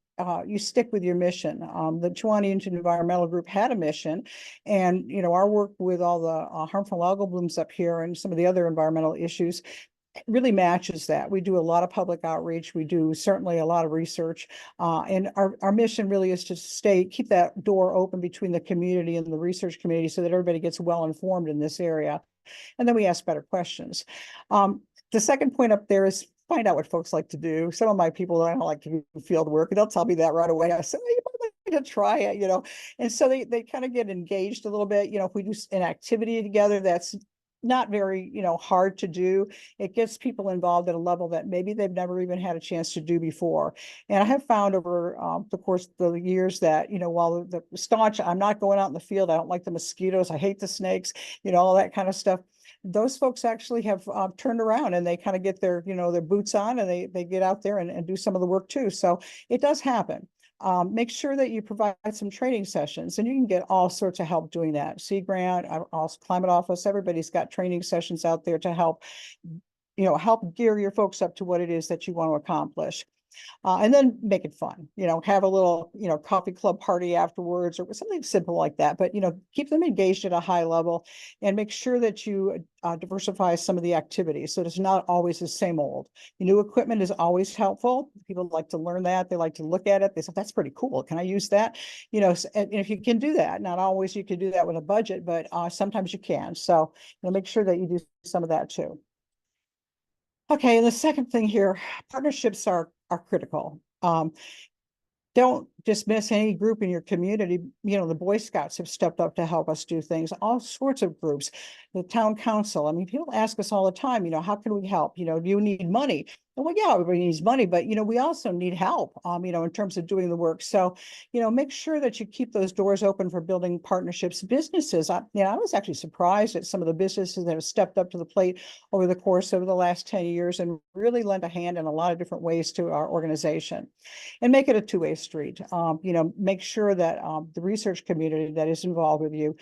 you stick with your mission. The Chouanni Indian Environmental Group had a mission, and our work with all the harmful algal blooms up here and some of the other environmental issues really matches that. We do a lot of public outreach. We do certainly a lot of research, and our mission really is to keep that door open between the community and the research community so that everybody gets well informed in this area. And then we ask better questions. The second point up there is find out what folks like to do. Some of my people don't like to do field work, and they'll tell me that right away. I said, well, you might like to try it, and so they kind of get engaged a little bit. If we do an activity together that's not very, hard to do, it gets people involved at a level that maybe they've never even had a chance to do before. And I have found over the course of the years that, while the staunch, I'm not going out in the field, I don't like the mosquitoes, I hate the snakes, all that kind of stuff. Those folks actually have turned around and they kind of get their, their boots on, and they get out there and do some of the work too. So it does happen. Make sure that you provide some training sessions, and you can get all sorts of help doing that. Sea Grant, also Climate Office, everybody's got training sessions out there to help, help gear your folks up to what it is that you want to accomplish. And then make it fun, have a little, coffee club party afterwards or something simple like that. But, keep them engaged at a high level and make sure that you diversify some of the activities so it's not always the same old. New equipment is always helpful. People like to learn that. They like to look at it. They say, that's pretty cool. Can I use that? And if you can do that, not always you can do that with a budget, but sometimes you can. So make sure that you do some of that too. Okay, and the second thing here, partnerships are critical. Don't dismiss any group in your community. The Boy Scouts have stepped up to help us do things, all sorts of groups, the town council. I mean, people ask us all the time, how can we help? Do you need money? Well, yeah, everybody needs money, but we also need help, in terms of doing the work. So, make sure that you keep those doors open for building partnerships. Businesses, I was actually surprised at some of the businesses that have stepped up to the plate over the course of the last 10 years and really lend a hand in a lot of different ways to our organization and make it a two-way street. Make sure that the research community that is involved with you,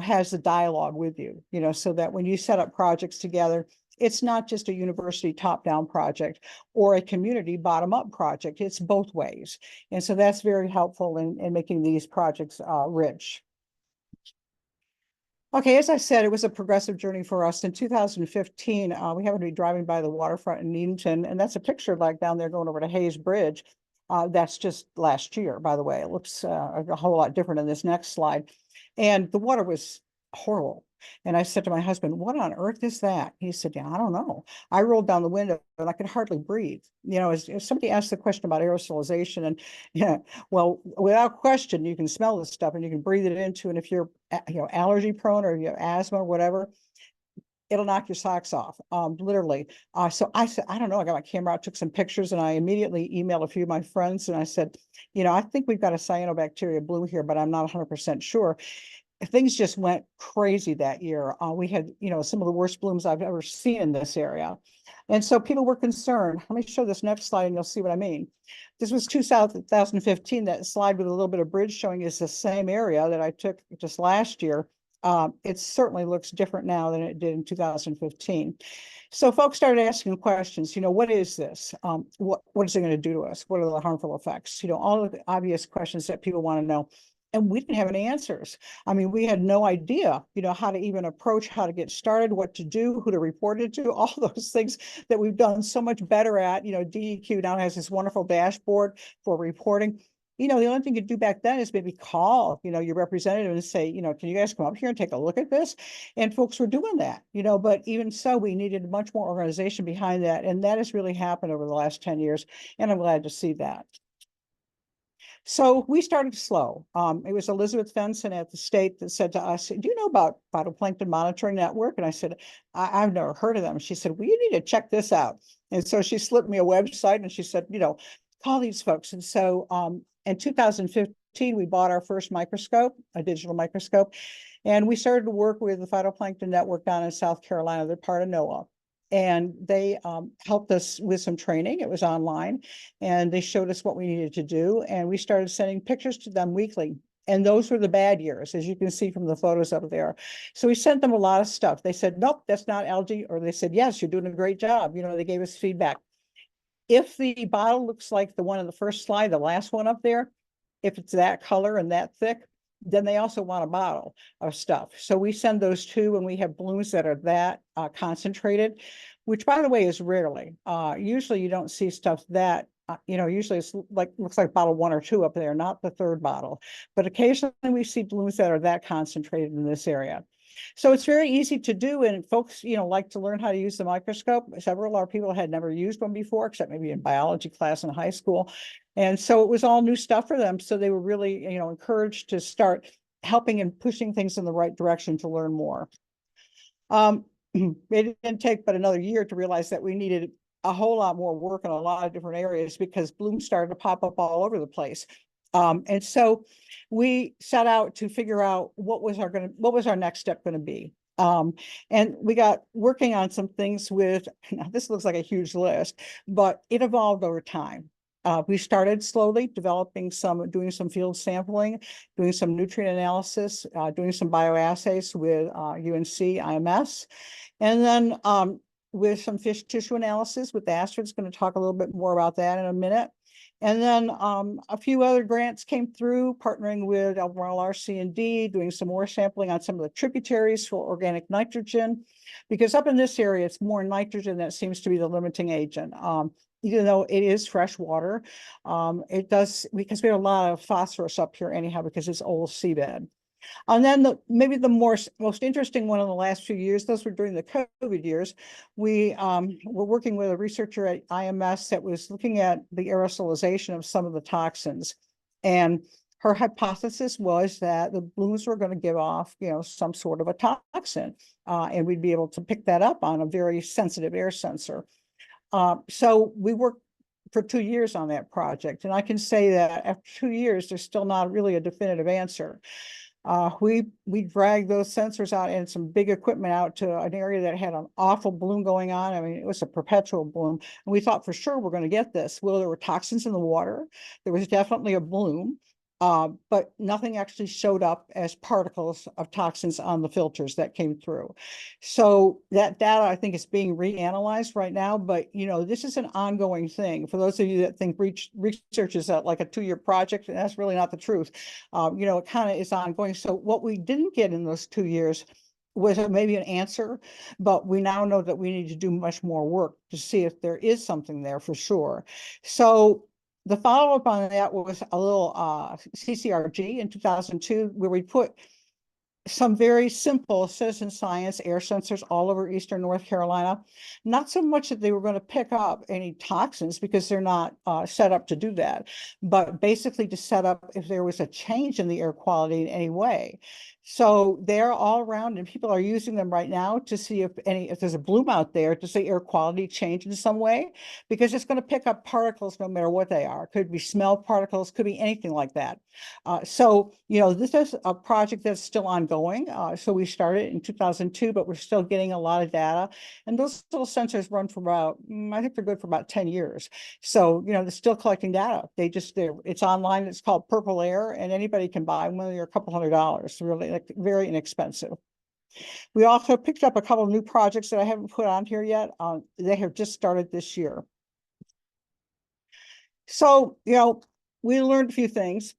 has the dialogue with you, so that when you set up projects together, it's not just a university top-down project or a community bottom-up project. It's both ways. And so that's very helpful in making these projects rich. Okay, as I said, it was a progressive journey for us. In 2015, we happened to be driving by the waterfront in Edenton, and that's a picture like down there going over to Hayes Bridge. That's just last year, by the way. It looks a whole lot different in this next slide. And the water was horrible. And I said to my husband, what on earth is that? He said, yeah, I don't know. I rolled down the window and I could hardly breathe. As somebody asked the question about aerosolization, and yeah, well, without question, you can smell this stuff and you can breathe it into, and if you're, allergy prone or you have asthma or whatever, it'll knock your socks off, literally. So I said, I don't know. I got my camera out, took some pictures, and I immediately emailed a few of my friends and I said, I think we've got a cyanobacteria bloom here, but I'm not 100% sure. Things just went crazy that year. We had, some of the worst blooms I've ever seen in this area. And so people were concerned. Let me show this next slide and you'll see what I mean. This was 2015. That slide with a little bit of bridge showing is the same area that I took just last year. It certainly looks different now than it did in 2015. So folks started asking questions, what is this? What is it going to do to us? What are the harmful effects? All of the obvious questions that people want to know. And we didn't have any answers. I mean, we had no idea, how to even approach, how to get started, what to do, who to report it to, all those things that we've done so much better at. DEQ now has this wonderful dashboard for reporting. The only thing you could do back then is maybe call, your representative and say, can you guys come up here and take a look at this? And folks were doing that, but even so, we needed much more organization behind that. And that has really happened over the last 10 years. And I'm glad to see that. So we started slow. It was Elizabeth Fenson at the state that said to us, do you know about Phytoplankton Monitoring Network? And I said, I've never heard of them. She said, well, you need to check this out. And so she slipped me a website and she said, call these folks. And so in 2015, we bought our first microscope, a digital microscope, and we started to work with the Phytoplankton Network down in South Carolina. They're part of NOAA. And they helped us with some training. It was online, and they showed us what we needed to do. And we started sending pictures to them weekly. And those were the bad years, as you can see from the photos up there. So we sent them a lot of stuff. They said, nope, that's not algae. Or they said, yes, you're doing a great job. They gave us feedback. If the bottle looks like the one in the first slide, the last one up there, if it's that color and that thick, then they also want a bottle of stuff. So we send those too, and we have blooms that are that concentrated, which by the way is rarely. Usually you don't see stuff that, usually it's looks like bottle 1 or 2 up there, not the third bottle. But occasionally we see blooms that are that concentrated in this area. So it's very easy to do, and folks, like to learn how to use the microscope. Several of our people had never used one before, except maybe in biology class in high school. And so it was all new stuff for them. So they were really, encouraged to start helping and pushing things in the right direction to learn more. It didn't take but another year to realize that we needed a whole lot more work in a lot of different areas because blooms started to pop up all over the place. And so we set out to figure out what was our next step going to be. And we got working on some things with, this looks like a huge list, but it evolved over time. We started slowly doing some field sampling, doing some nutrient analysis, doing some bioassays with UNC IMS, and then with some fish tissue analysis with Astrid's going to talk a little bit more about that in a minute. And then a few other grants came through, partnering with Albemarle RC&D, doing some more sampling on some of the tributaries for organic nitrogen, because up in this area, it's more nitrogen that seems to be the limiting agent. Even though it is fresh water, it does, because we have a lot of phosphorus up here anyhow, because it's old seabed. And then maybe the most interesting one in the last few years, those were during the COVID years, we were working with a researcher at IMS that was looking at the aerosolization of some of the toxins. And her hypothesis was that the blooms were going to give off, some sort of a toxin, and we'd be able to pick that up on a very sensitive air sensor. So we worked for 2 years on that project, and I can say that after 2 years, there's still not really a definitive answer. We dragged those sensors out and some big equipment out to an area that had an awful bloom going on. I mean, it was a perpetual bloom, and we thought for sure we're going to get this. Well, there were toxins in the water. There was definitely a bloom. But nothing actually showed up as particles of toxins on the filters that came through. So that data, I think, is being reanalyzed right now, but this is an ongoing thing. For those of you that think research is like a 2-year project, and that's really not the truth. It kind of is ongoing. So what we didn't get in those 2 years was maybe an answer, but we now know that we need to do much more work to see if there is something there for sure. So the follow-up on that was a little CCRG in 2002, where we put some very simple citizen science air sensors all over Eastern North Carolina. Not so much that they were going to pick up any toxins, because they're not set up to do that, but basically to set up if there was a change in the air quality in any way. So they're all around, and people are using them right now to see if there's a bloom out there, to see air quality change in some way, because it's going to pick up particles no matter what they are. Could be smell particles, could be anything like that. So this is a project that's still ongoing. So we started in 2002, but we're still getting a lot of data. And those little sensors run for about, I think they're good for about 10 years. So, they're still collecting data. It's online. It's called Purple Air, and anybody can buy one. They're a couple $100, really, like, very inexpensive. We also picked up a couple of new projects that I haven't put on here yet. They have just started this year. So, we learned a few things.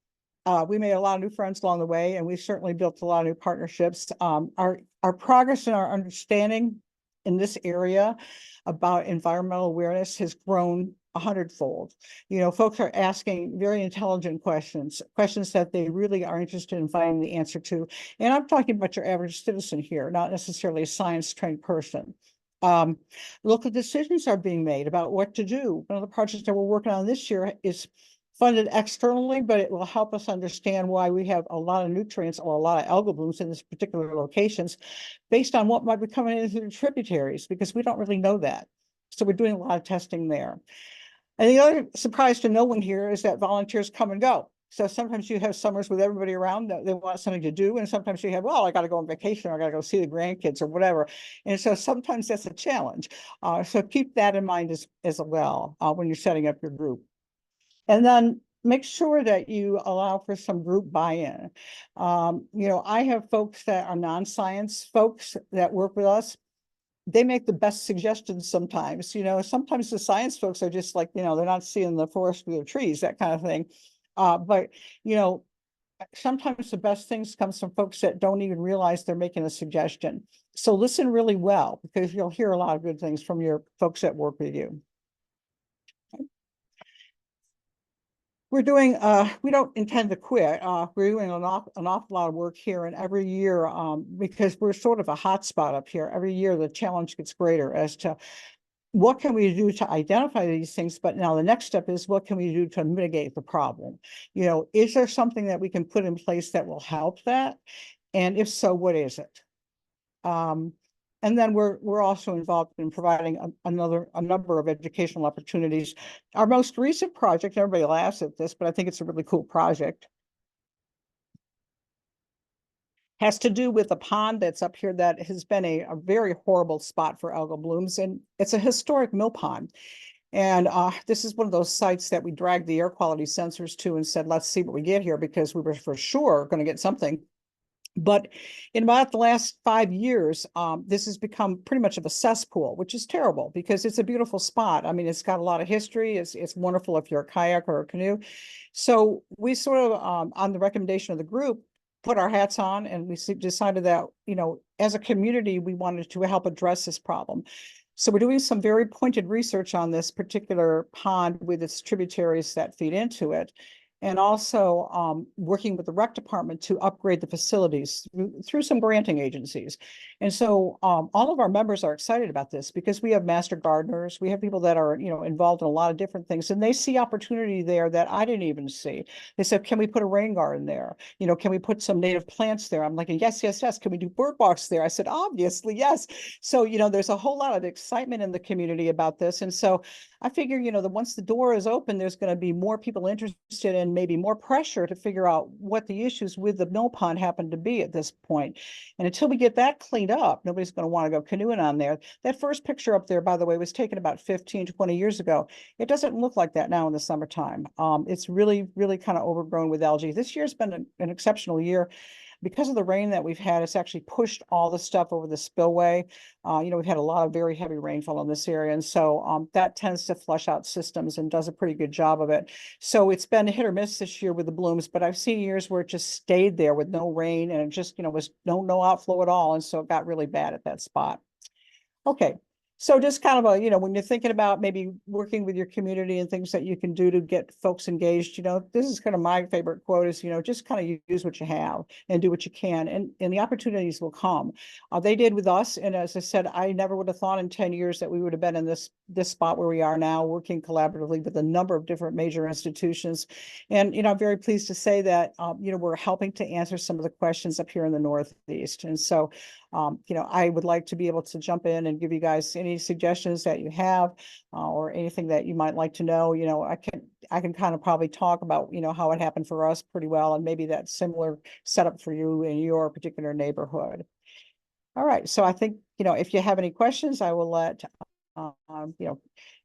We made a lot of new friends along the way, and we certainly built a lot of new partnerships. Our progress and our understanding in this area about environmental awareness has grown 100-fold. Folks are asking very intelligent questions that they really are interested in finding the answer to. And I'm talking about your average citizen here, not necessarily a science-trained person. Local decisions are being made about what to do. One of the projects that we're working on this year is funded externally, but it will help us understand why we have a lot of nutrients or a lot of algal blooms in this particular locations based on what might be coming in through the tributaries, because we don't really know that. So we're doing a lot of testing there. And the other surprise to no one here is that volunteers come and go. So sometimes you have summers with everybody around that they want something to do. And sometimes you have, well, I got to go on vacation, or I got to go see the grandkids or whatever. And so sometimes that's a challenge. So keep that in mind as well when you're setting up your group. And then make sure that you allow for some group buy-in. I have folks that are non-science folks that work with us. They make the best suggestions sometimes. Sometimes the science folks are just like, they're not seeing the forest through the trees, that kind of thing. But sometimes the best things comes from folks that don't even realize they're making a suggestion. So listen really well, because you'll hear a lot of good things from your folks that work with you. We're doing, we don't intend to quit. We're doing an awful lot of work here, and every year, because we're sort of a hot spot up here, every year the challenge gets greater as to what can we do to identify these things. But now the next step is, what can we do to mitigate the problem? Is there something that we can put in place that will help that? And if so, what is it? And then we're also involved in providing a number of educational opportunities. Our most recent project, everybody laughs at this, but I think it's a really cool project, has to do with a pond that's up here that has been a very horrible spot for algal blooms. And it's a historic mill pond. And this is one of those sites that we dragged the air quality sensors to and said, let's see what we get here, because we were for sure going to get something. But in about the last 5 years, this has become pretty much of a cesspool, which is terrible, because it's a beautiful spot. I mean, it's got a lot of history. It's wonderful if you're a kayak or a canoe. So we sort of, on the recommendation of the group, put our hats on, and we decided that, as a community, we wanted to help address this problem. So we're doing some very pointed research on this particular pond with its tributaries that feed into it. and also working with the rec department to upgrade the facilities through some granting agencies. And so all of our members are excited about this because we have master gardeners, we have people that are, you know, involved in a lot of different things, and they see opportunity there that I didn't even see. They said, can we put a rain garden there? You know, can we put some native plants there? I'm like, yes, yes, yes. Can we do bird walks there? I said, obviously, yes. So, you know, there's a whole lot of excitement in the community about this. And so I figure, you know, that once the door is open, there's going to be more people interested and maybe more pressure to figure out what the issues with the mill pond happen to be at this point. And until we get that cleaned up, nobody's going to want to go canoeing on there. That first picture up there, by the way, was taken about 15, 20 years ago. It doesn't look like that now in the summertime. It's really, really kind of overgrown with algae. This year's been an exceptional year. Because of the rain that we've had, it's actually pushed all the stuff over the spillway. You know, we've had a lot of very heavy rainfall in this area. And so that tends to flush out systems and does a pretty good job of it. So it's been hit or miss this year with the blooms, but I've seen years where it just stayed there with no rain and it just, you know, was no outflow at all. And so it got really bad at that spot. Okay. So just kind of a, you know, when you're thinking about maybe working with your community and things that you can do to get folks engaged, you know, this is kind of my favorite quote is, you know, just kind of use what you have and do what you can, and the opportunities will come. They did with us. And as I said, I never would have thought in 10 years that we would have been in this spot where we are now, working collaboratively with a number of different major institutions. And, you know, I'm very pleased to say that, you know, we're helping to answer some of the questions up here in the Northeast. And so, you know, I would like to be able to jump in and give you guys any suggestions that you have or anything that you might like to know. You know, I can kind of probably talk about, you know, how it happened for us pretty well, and maybe that similar setup for you in your particular neighborhood. All right, so I think, you know, if you have any questions, I will let you know,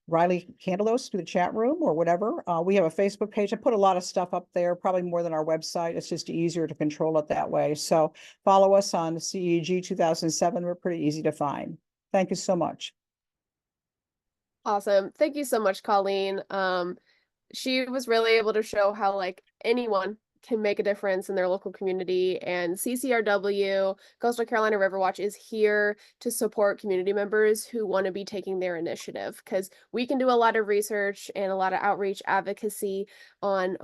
Riley handle those through the chat room or whatever. We have a Facebook page. I put a lot of stuff up there, probably more than our website. It's just easier to control it that way. So follow us on CEG 2007. We're pretty easy to find. Thank you so much. Awesome. Thank you so much, Colleen. She was really able to show how like anyone can make a difference in their local community, and CCRW, Coastal Carolina Riverwatch, is here to support community members who want to be taking their initiative, because we can do a lot of research and a lot of outreach advocacy on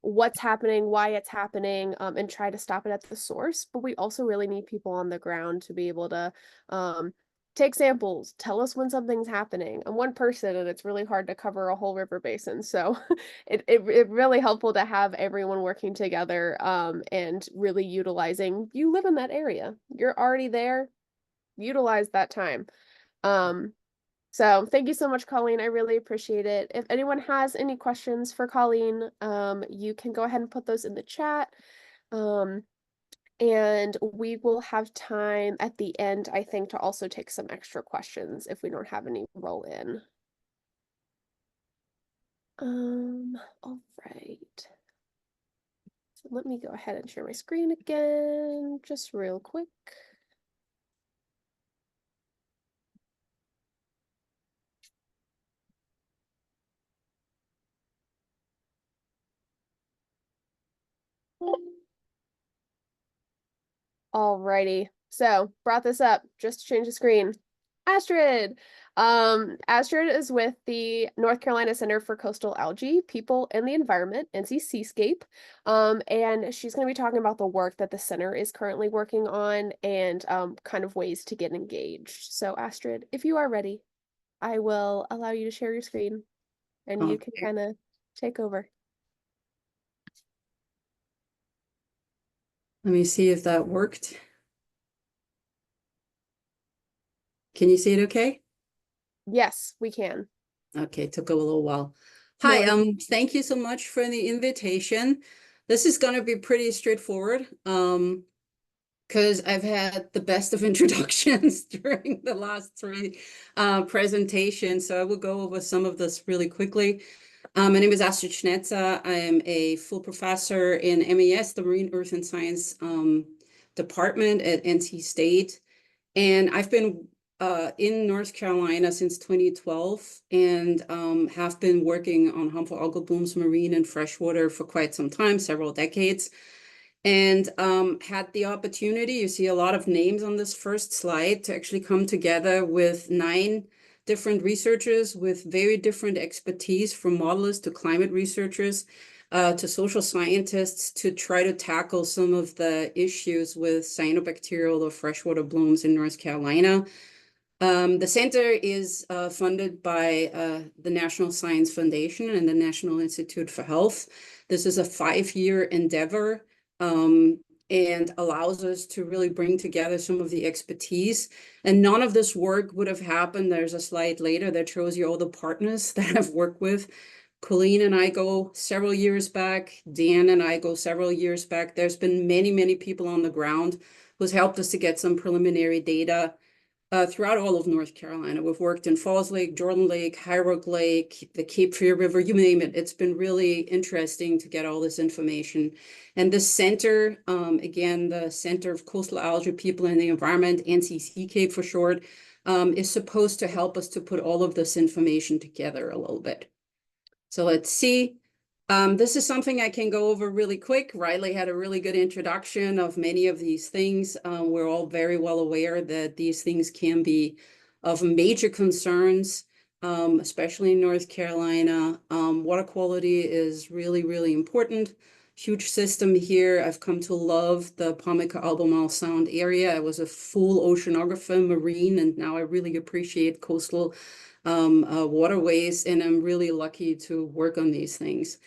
what's happening, why it's happening, and try to stop it at the source. But we also really need people on the ground to be able to take samples, tell us when something's happening. I'm one person and it's really hard to cover a whole river basin. So it really helpful to have everyone working together and really utilizing, you live in that area, you're already there, utilize that time. So thank you so much, Colleen. I really appreciate it. If anyone has any questions for Colleen, you can go ahead and put those in the chat. And we will have time at the end, I think, to also take some extra questions if we don't have any roll in. All right. So let me go ahead and share my screen again, just real quick. Alrighty, so brought this up just to change the screen. Astrid. Astrid is with the North Carolina Center for Coastal Algae, People and the Environment, NC Seascape. And she's going to be talking about the work that the center is currently working on and kind of ways to get engaged. So Astrid, if you are ready, I will allow you to share your screen and you can kind of take over. Let me see if that worked. Can you see it okay? Yes, we can. Okay, took a little while. Hi, thank you so much for the invitation. This is gonna be pretty straightforward, because I've had the best of introductions during the last three presentations, so I will go over some of this really quickly. My name is Astrid Schnetzer. I am a full professor in MES, the Marine Earth and Science department at NC State. And I've been in North Carolina since 2012 and have been working on harmful algal blooms, marine and freshwater, for quite some time, several decades. And had the opportunity, you see a lot of names on this first slide, to actually come together with 9 different researchers with very different expertise, from modelers to climate researchers, to social scientists to try to tackle some of the issues with cyanobacterial or freshwater blooms in North Carolina. The center is funded by the National Science Foundation and the National Institute for Health. This is a 5-year endeavor and allows us to really bring together some of the expertise. And none of this work would have happened. There's a slide later that shows you all the partners that I've worked with. Colleen and I go several years back. Dan and I go several years back. There's been many, many people on the ground who's helped us to get some preliminary data throughout all of North Carolina. We've worked in Falls Lake, Jordan Lake, High Rock Lake, the Cape Fear River, you name it. It's been really interesting to get all this information. And the center, again, the Center of Coastal Algae People and the Environment, NCC Cape for short, is supposed to help us to put all of this information together a little bit. So let's see. This is something I can go over really quick. Riley had a really good introduction of many of these things. We're all very well aware that these things can be of major concerns, especially in North Carolina. Water quality is really, really important. Huge system here. I've come to love the Pamlico-Albemarle Sound area. I was a full oceanographer, marine, and now I really appreciate coastal waterways, and I'm really lucky to work on these things.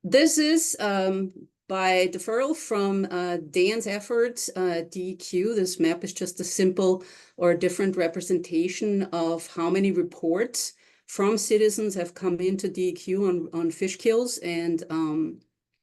This is by deferral from Dan's efforts, DEQ. This map is just a simple or different representation of how many reports from citizens have come into DEQ on fish kills and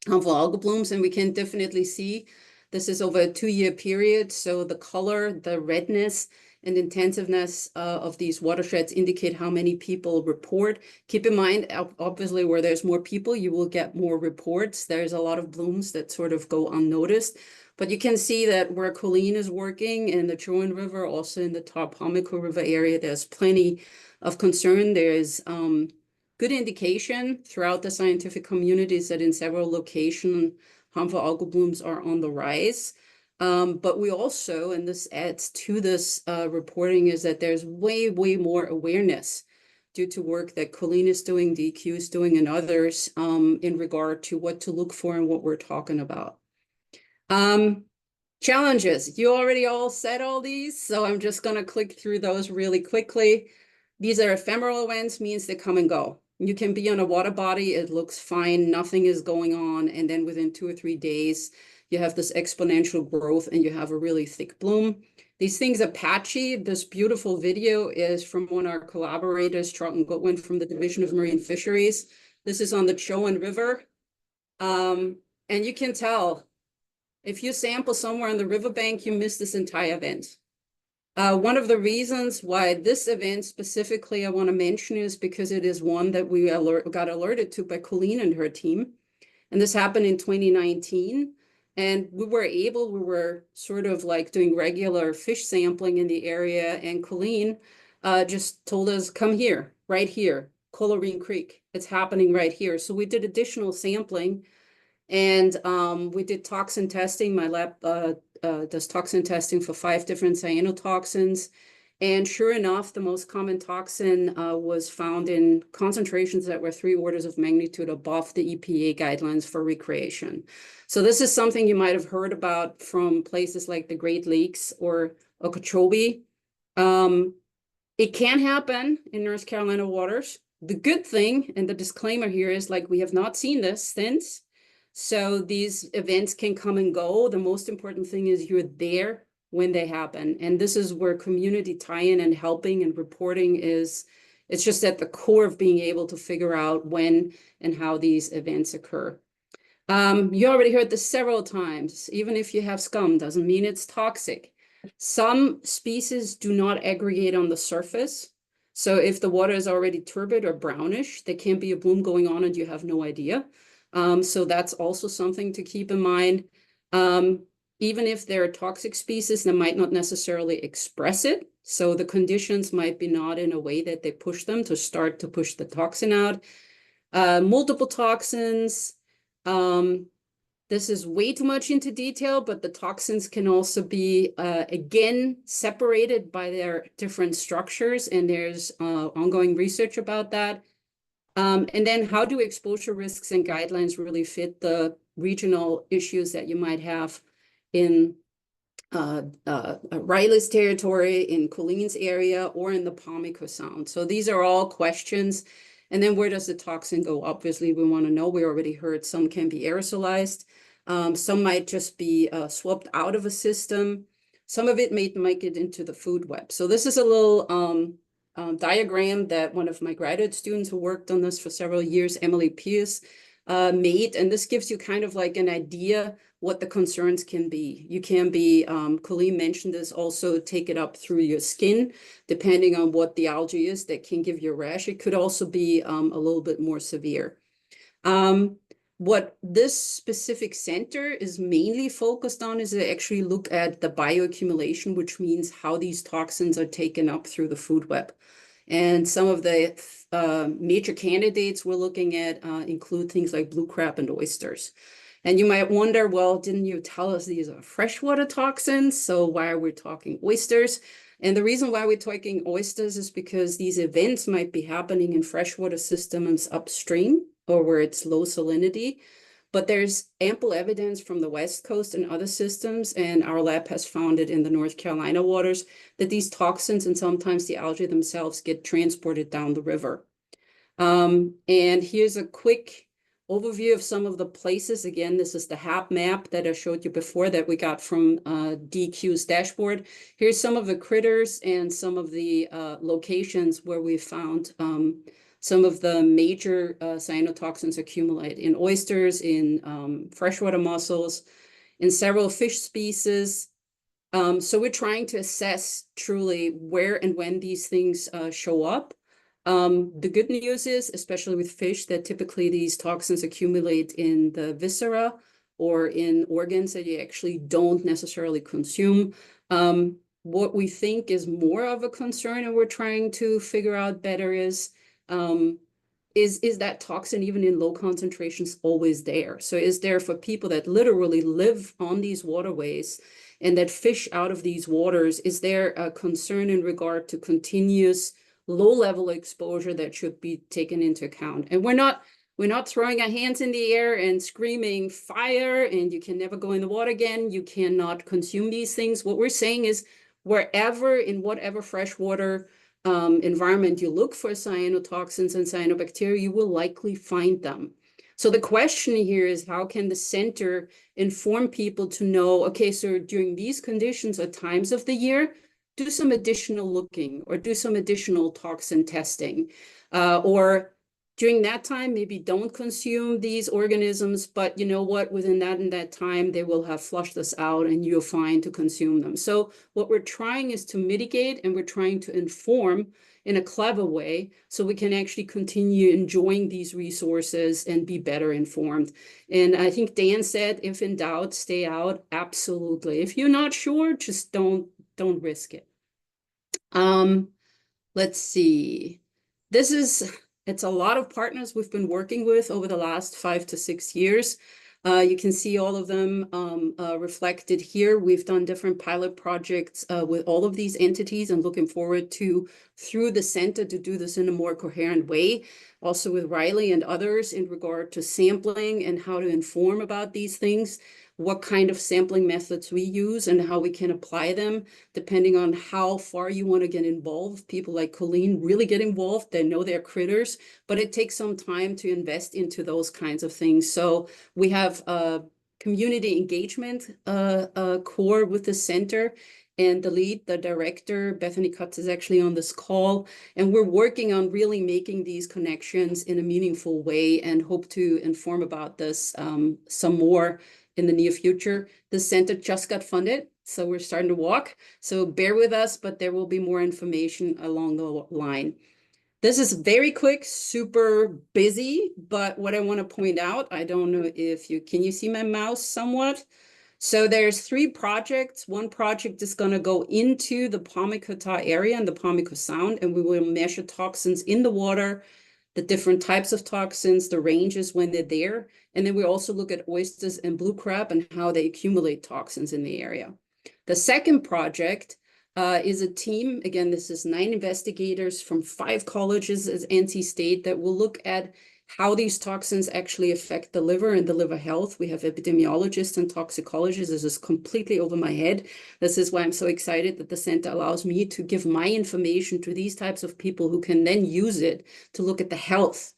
harmful algal blooms, and we can definitely see this is over a 2-year period. So the color, the redness, and intensiveness of these watersheds indicate how many people report. Keep in mind, obviously, where there's more people, you will get more reports. There's a lot of blooms that sort of go unnoticed. But you can see that where Colleen is working in the Chowan River, also in the top Pamlico River area, there's plenty of concern. There's good indication throughout the scientific communities that in several locations, harmful algal blooms are on the rise. But we also, and this adds to this reporting, is that there's way, way more awareness due to work that Colleen is doing, DEQ is doing, and others in regard to what to look for and what we're talking about. Challenges. You already all said all these, so I'm just going to click through those really quickly. These are ephemeral events, means they come and go. You can be on a water body, it looks fine, nothing is going on, and then within 2 or 3 days, you have this exponential growth and you have a really thick bloom. These things are patchy. This beautiful video is from one of our collaborators, Charlton Goodwin from the Division of Marine Fisheries. This is on the Chowan River. And you can tell, if you sample somewhere on the riverbank, you miss this entire event. One of the reasons why this event specifically I want to mention is because it is one that we got alerted to by Colleen and her team. And this happened in 2019. And we were sort of like doing regular fish sampling in the area, and Colleen just told us, come here, right here, Coleraine Creek. It's happening right here. So we did additional sampling, and we did toxin testing. My lab does toxin testing for 5 different cyanotoxins. And sure enough, the most common toxin was found in concentrations that were 3 orders of magnitude above the EPA guidelines for recreation. So this is something you might have heard about from places like the Great Lakes or Okeechobee. It can happen in North Carolina waters. The good thing, and the disclaimer here is, like, we have not seen this since. So these events can come and go. The most important thing is you're there when they happen. And this is where community tie-in and helping and reporting is, it's just at the core of being able to figure out when and how these events occur. You already heard this several times. Even if you have scum, doesn't mean it's toxic. Some species do not aggregate on the surface. So if the water is already turbid or brownish, there can be a bloom going on and you have no idea. So that's also something to keep in mind. Even if they're toxic species, they might not necessarily express it. So the conditions might be not in a way that they push them to start to push the toxin out. Multiple toxins. This is way too much into detail, but the toxins can also be, again, separated by their different structures, and there's ongoing research about that. And then how do exposure risks and guidelines really fit the regional issues that you might have in Riley's territory, in Colleen's area, or in the Pamlico Sound? So these are all questions. And then where does the toxin go? Obviously, we want to know. We already heard some can be aerosolized. Some might just be swapped out of a system. Some of it might get into the food web. So this is a little diagram that one of my graduate students who worked on this for several years, Emily Pierce, made. And this gives you kind of like an idea what the concerns can be. You can be, Colleen mentioned this, also take it up through your skin, depending on what the algae is that can give you a rash. It could also be a little bit more severe. What this specific center is mainly focused on is to actually look at the bioaccumulation, which means how these toxins are taken up through the food web. And some of the major candidates we're looking at include things like blue crab and oysters. And you might wonder, well, didn't you tell us these are freshwater toxins? So why are we talking oysters? And the reason why we're talking oysters is because these events might be happening in freshwater systems upstream or where it's low salinity. But there's ample evidence from the West Coast and other systems, and our lab has found it in the North Carolina waters, that these toxins and sometimes the algae themselves get transported down the river. And here's a quick overview of some of the places. Again, this is the HAP map that I showed you before that we got from DQ's dashboard. Here's some of the critters and some of the locations where we found some of the major cyanotoxins accumulate in oysters, in freshwater mussels, in several fish species. So we're trying to assess truly where and when these things show up. The good news is, especially with fish, that typically these toxins accumulate in the viscera or in organs that you actually don't necessarily consume. What we think is more of a concern and we're trying to figure out better is that toxin even in low concentrations always there? So is there for people that literally live on these waterways and that fish out of these waters, is there a concern in regard to continuous low-level exposure that should be taken into account? And we're not throwing our hands in the air and screaming fire and you can never go in the water again, you cannot consume these things. What we're saying is wherever, in whatever freshwater environment you look for cyanotoxins and cyanobacteria, you will likely find them. So the question here is, how can the center inform people to know, okay, so during these conditions or times of the year, do some additional looking or do some additional toxin testing, or during that time, maybe don't consume these organisms, but you know what, within that and that time, they will have flushed this out and you're fine to consume them. So what we're trying is to mitigate and we're trying to inform in a clever way so we can actually continue enjoying these resources and be better informed. And I think Dan said, if in doubt, stay out. Absolutely. If you're not sure, just don't risk it. Let's see. It's a lot of partners we've been working with over the last 5 to 6 years. You can see all of them reflected here. We've done different pilot projects with all of these entities and looking forward to, through the center, to do this in a more coherent way. Also with Riley and others in regard to sampling and how to inform about these things, what kind of sampling methods we use and how we can apply them, depending on how far you want to get involved. People like Colleen really get involved. They know they're critters, but it takes some time to invest into those kinds of things. So we have a community engagement core with the center. And the lead, the director, Bethany Cutts, is actually on this call. And we're working on really making these connections in a meaningful way and hope to inform about this some more in the near future. The center just got funded, so we're starting to walk. So bear with us, but there will be more information along the line. This is very quick, super busy, but what I want to point out, I don't know if can you see my mouse somewhat? So there's 3 projects. One project is going to go into the Pamlico area and the Pamlico Sound, and we will measure toxins in the water, the different types of toxins, the ranges when they're there. And then we also look at oysters and blue crab and how they accumulate toxins in the area. The second project is a team. Again, this is 9 investigators from 5 colleges as NC State that will look at how these toxins actually affect the liver and the liver health. We have epidemiologists and toxicologists. This is completely over my head. This is why I'm so excited that the center allows me to give my information to these types of people who can then use it to look at the health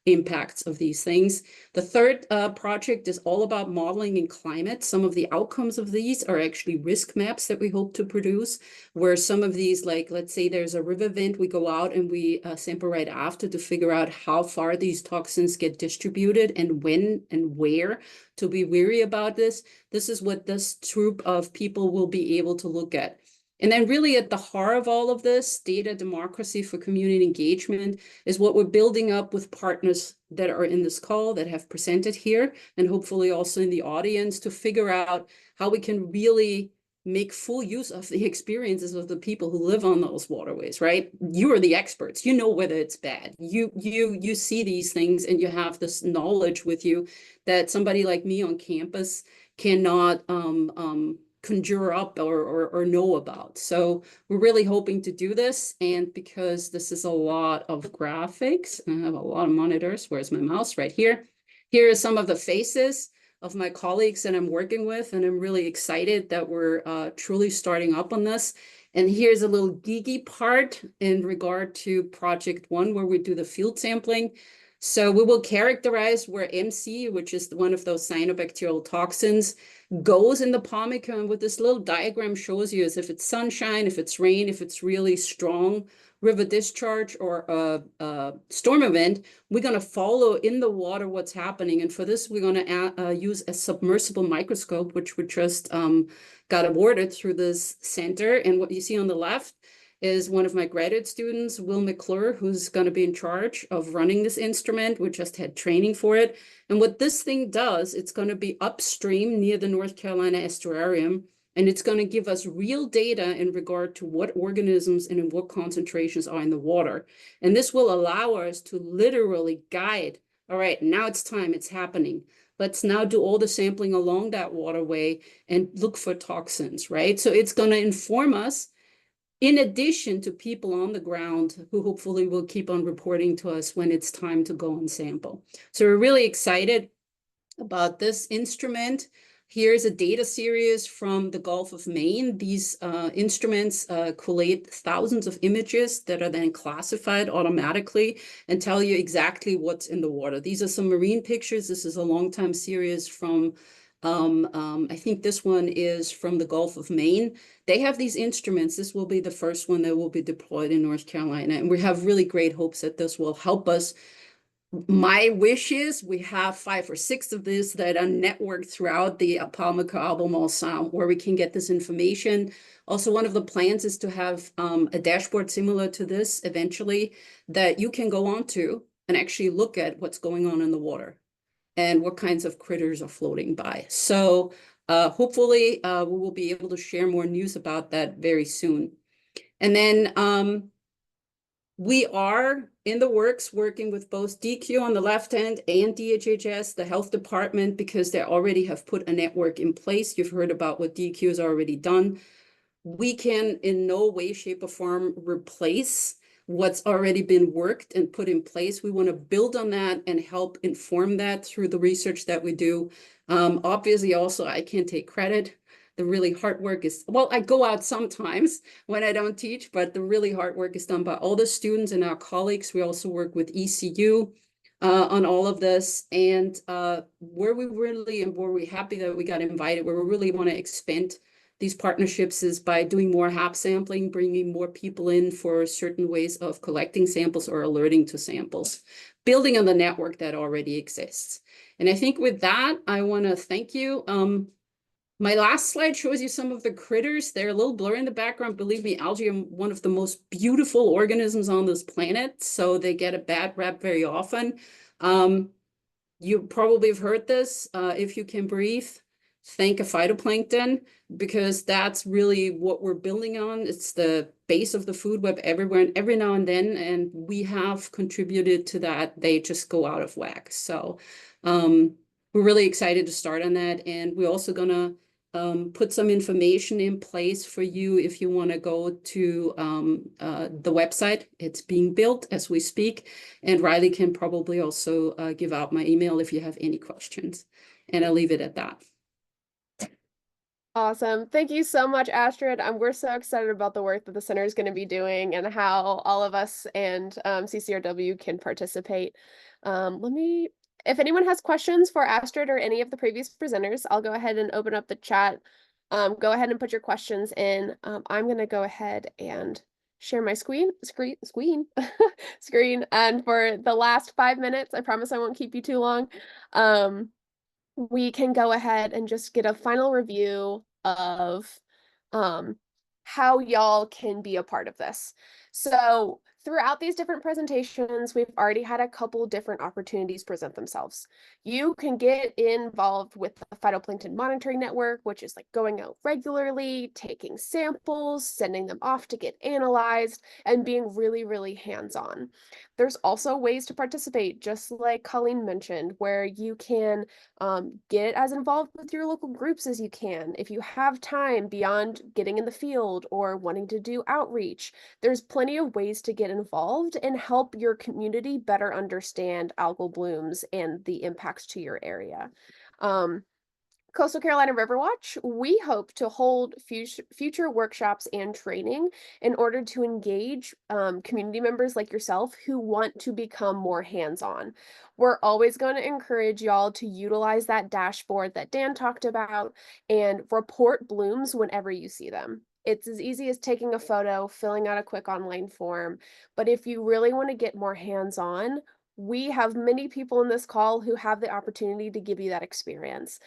impacts of these things. The third project is all about modeling in climate. Some of the outcomes of these are actually risk maps that we hope to produce, where some of these, like, let's say there's a river event, we go out and we sample right after to figure out how far these toxins get distributed and when and where to be wary about this. This is what this troop of people will be able to look at. And then really at the heart of all of this, data democracy for community engagement is what we're building up with partners that are in this call that have presented here, and hopefully also in the audience, to figure out how we can really make full use of the experiences of the people who live on those waterways, right? You are the experts. You know whether it's bad. You see these things and you have this knowledge with you that somebody like me on campus cannot conjure up or know about. So we're really hoping to do this. And because this is a lot of graphics, and I have a lot of monitors, where's my mouse? Right here. Here are some of the faces of my colleagues that I'm working with, and I'm really excited that we're truly starting up on this. And here's a little geeky part in regard to project 1, where we do the field sampling. So we will characterize where MC, which is one of those cyanobacterial toxins, goes in the Pamika, and what this little diagram shows you is if it's sunshine, if it's rain, if it's really strong river discharge or a storm event, we're going to follow in the water what's happening. And for this, we're going to use a submersible microscope, which we just got awarded through this center. And what you see on the left is one of my graduate students, Will McClure, who's going to be in charge of running this instrument. We just had training for it. And what this thing does, it's going to be upstream near the North Carolina estuarium, and it's going to give us real data in regard to what organisms and in what concentrations are in the water. And this will allow us to literally guide, all right, now it's time, it's happening. Let's now do all the sampling along that waterway and look for toxins, right? So it's going to inform us, in addition to people on the ground who hopefully will keep on reporting to us when it's time to go and sample. So we're really excited about this instrument. Here's a data series from the Gulf of Maine. These instruments collate thousands of images that are then classified automatically and tell you exactly what's in the water. These are some marine pictures. This is a long-time series from I think this one is from the Gulf of Maine. They have these instruments. This will be the first one that will be deployed in North Carolina. And we have really great hopes that this will help us. My wish is we have 5 or 6 of these that are networked throughout the Pamika Albemarle Sound, where we can get this information. Also, one of the plans is to have a dashboard similar to this eventually that you can go onto and actually look at what's going on in the water and what kinds of critters are floating by. So hopefully we will be able to share more news about that very soon. And then we are in the works working with both DQ on the left hand and DHHS, the health department, because they already have put a network in place. You've heard about what DQ has already done. We can in no way, shape, or form replace what's already been worked and put in place. We want to build on that and help inform that through the research that we do. Obviously, also, I can't take credit. The really hard work is, well, I go out sometimes when I don't teach, but the really hard work is done by all the students and our colleagues. We also work with ECU on all of this. And where we're happy that we got invited, where we really want to expand these partnerships is by doing more HAP sampling, bringing more people in for certain ways of collecting samples or alerting to samples, building on the network that already exists. And I think with that, I want to thank you. My last slide shows you some of the critters. They're a little blurry in the background. Believe me, algae are one of the most beautiful organisms on this planet, so they get a bad rap very often. You probably have heard this. If you can breathe, thank a phytoplankton, because that's really what we're building on. It's the base of the food web everywhere and every now and then, and we have contributed to that. They just go out of whack. So we're really excited to start on that. And we're also gonna put some information in place for you if you want to go to the website. It's being built as we speak, and Riley can probably also give out my email if you have any questions. And I'll leave it at that. Awesome. Thank you so much, Astrid. We're so excited about the work that the center is going to be doing and how all of us and CCRW can participate. If anyone has questions for Astrid or any of the previous presenters, I'll go ahead and open up the chat. Go ahead and put your questions in. I'm going to go ahead and share my screen. And for the last 5 minutes, I promise I won't keep you too long. We can go ahead and just get a final review of how y'all can be a part of this. So throughout these different presentations, we've already had a couple different opportunities present themselves. You can get involved with the Phytoplankton Monitoring Network, which is like going out regularly, taking samples, sending them off to get analyzed, and being really, really hands-on. There's also ways to participate, just like Colleen mentioned, where you can get as involved with your local groups as you can. If you have time beyond getting in the field or wanting to do outreach, there's plenty of ways to get involved and help your community better understand algal blooms and the impacts to your area. Coastal Carolina Riverwatch, we hope to hold future workshops and training in order to engage community members like yourself who want to become more hands-on. We're always going to encourage y'all to utilize that dashboard that Dan talked about and report blooms whenever you see them. It's as easy as taking a photo, filling out a quick online form, but if you really want to get more hands-on, we have many people in this call who have the opportunity to give you that experience.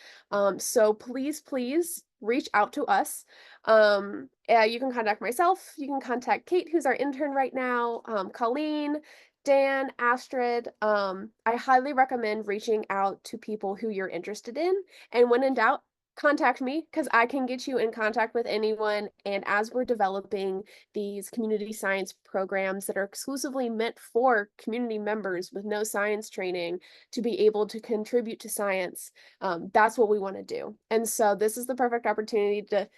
So please, please reach out to us. You can contact myself. You can contact Kate, who's our intern right now, Colleen, Dan, Astrid. I highly recommend reaching out to people who you're interested in. And when in doubt, contact me because I can get you in contact with anyone. And as we're developing these community science programs that are exclusively meant for community members with no science training to be able to contribute to science, that's what we want to do. And so this is the perfect opportunity to,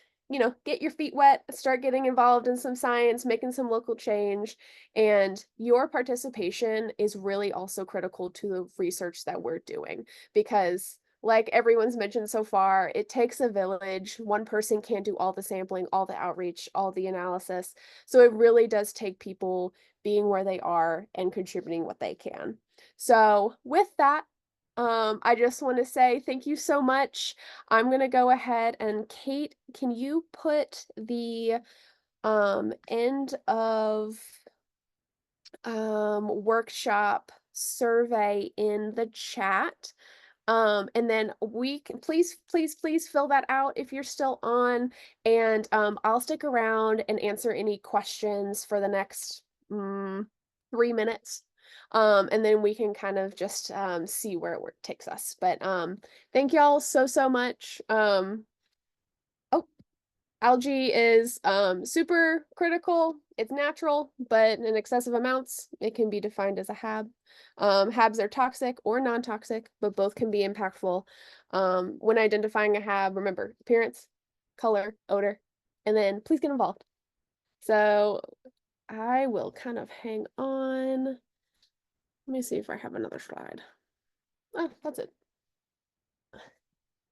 get your feet wet, start getting involved in some science, making some local change. And your participation is really also critical to the research that we're doing because like everyone's mentioned so far, it takes a village. One person can't do all the sampling, all the outreach, all the analysis. So it really does take people being where they are and contributing what they can. So with that, I just want to say thank you so much. I'm going to go ahead and Kate, can you put the end of workshop survey in the chat? And then we can please fill that out if you're still on, and I'll stick around and answer any questions for the next 3 minutes. And then we can kind of just see where it takes us. But thank y'all so much. Algae is super critical. It's natural, but in excessive amounts, it can be defined as a HAB. HABs are toxic or non-toxic, but both can be impactful. When identifying a HAB, remember appearance, color, odor, and then please get involved. So I will kind of hang on. Let me see if I have another slide. Oh, that's it.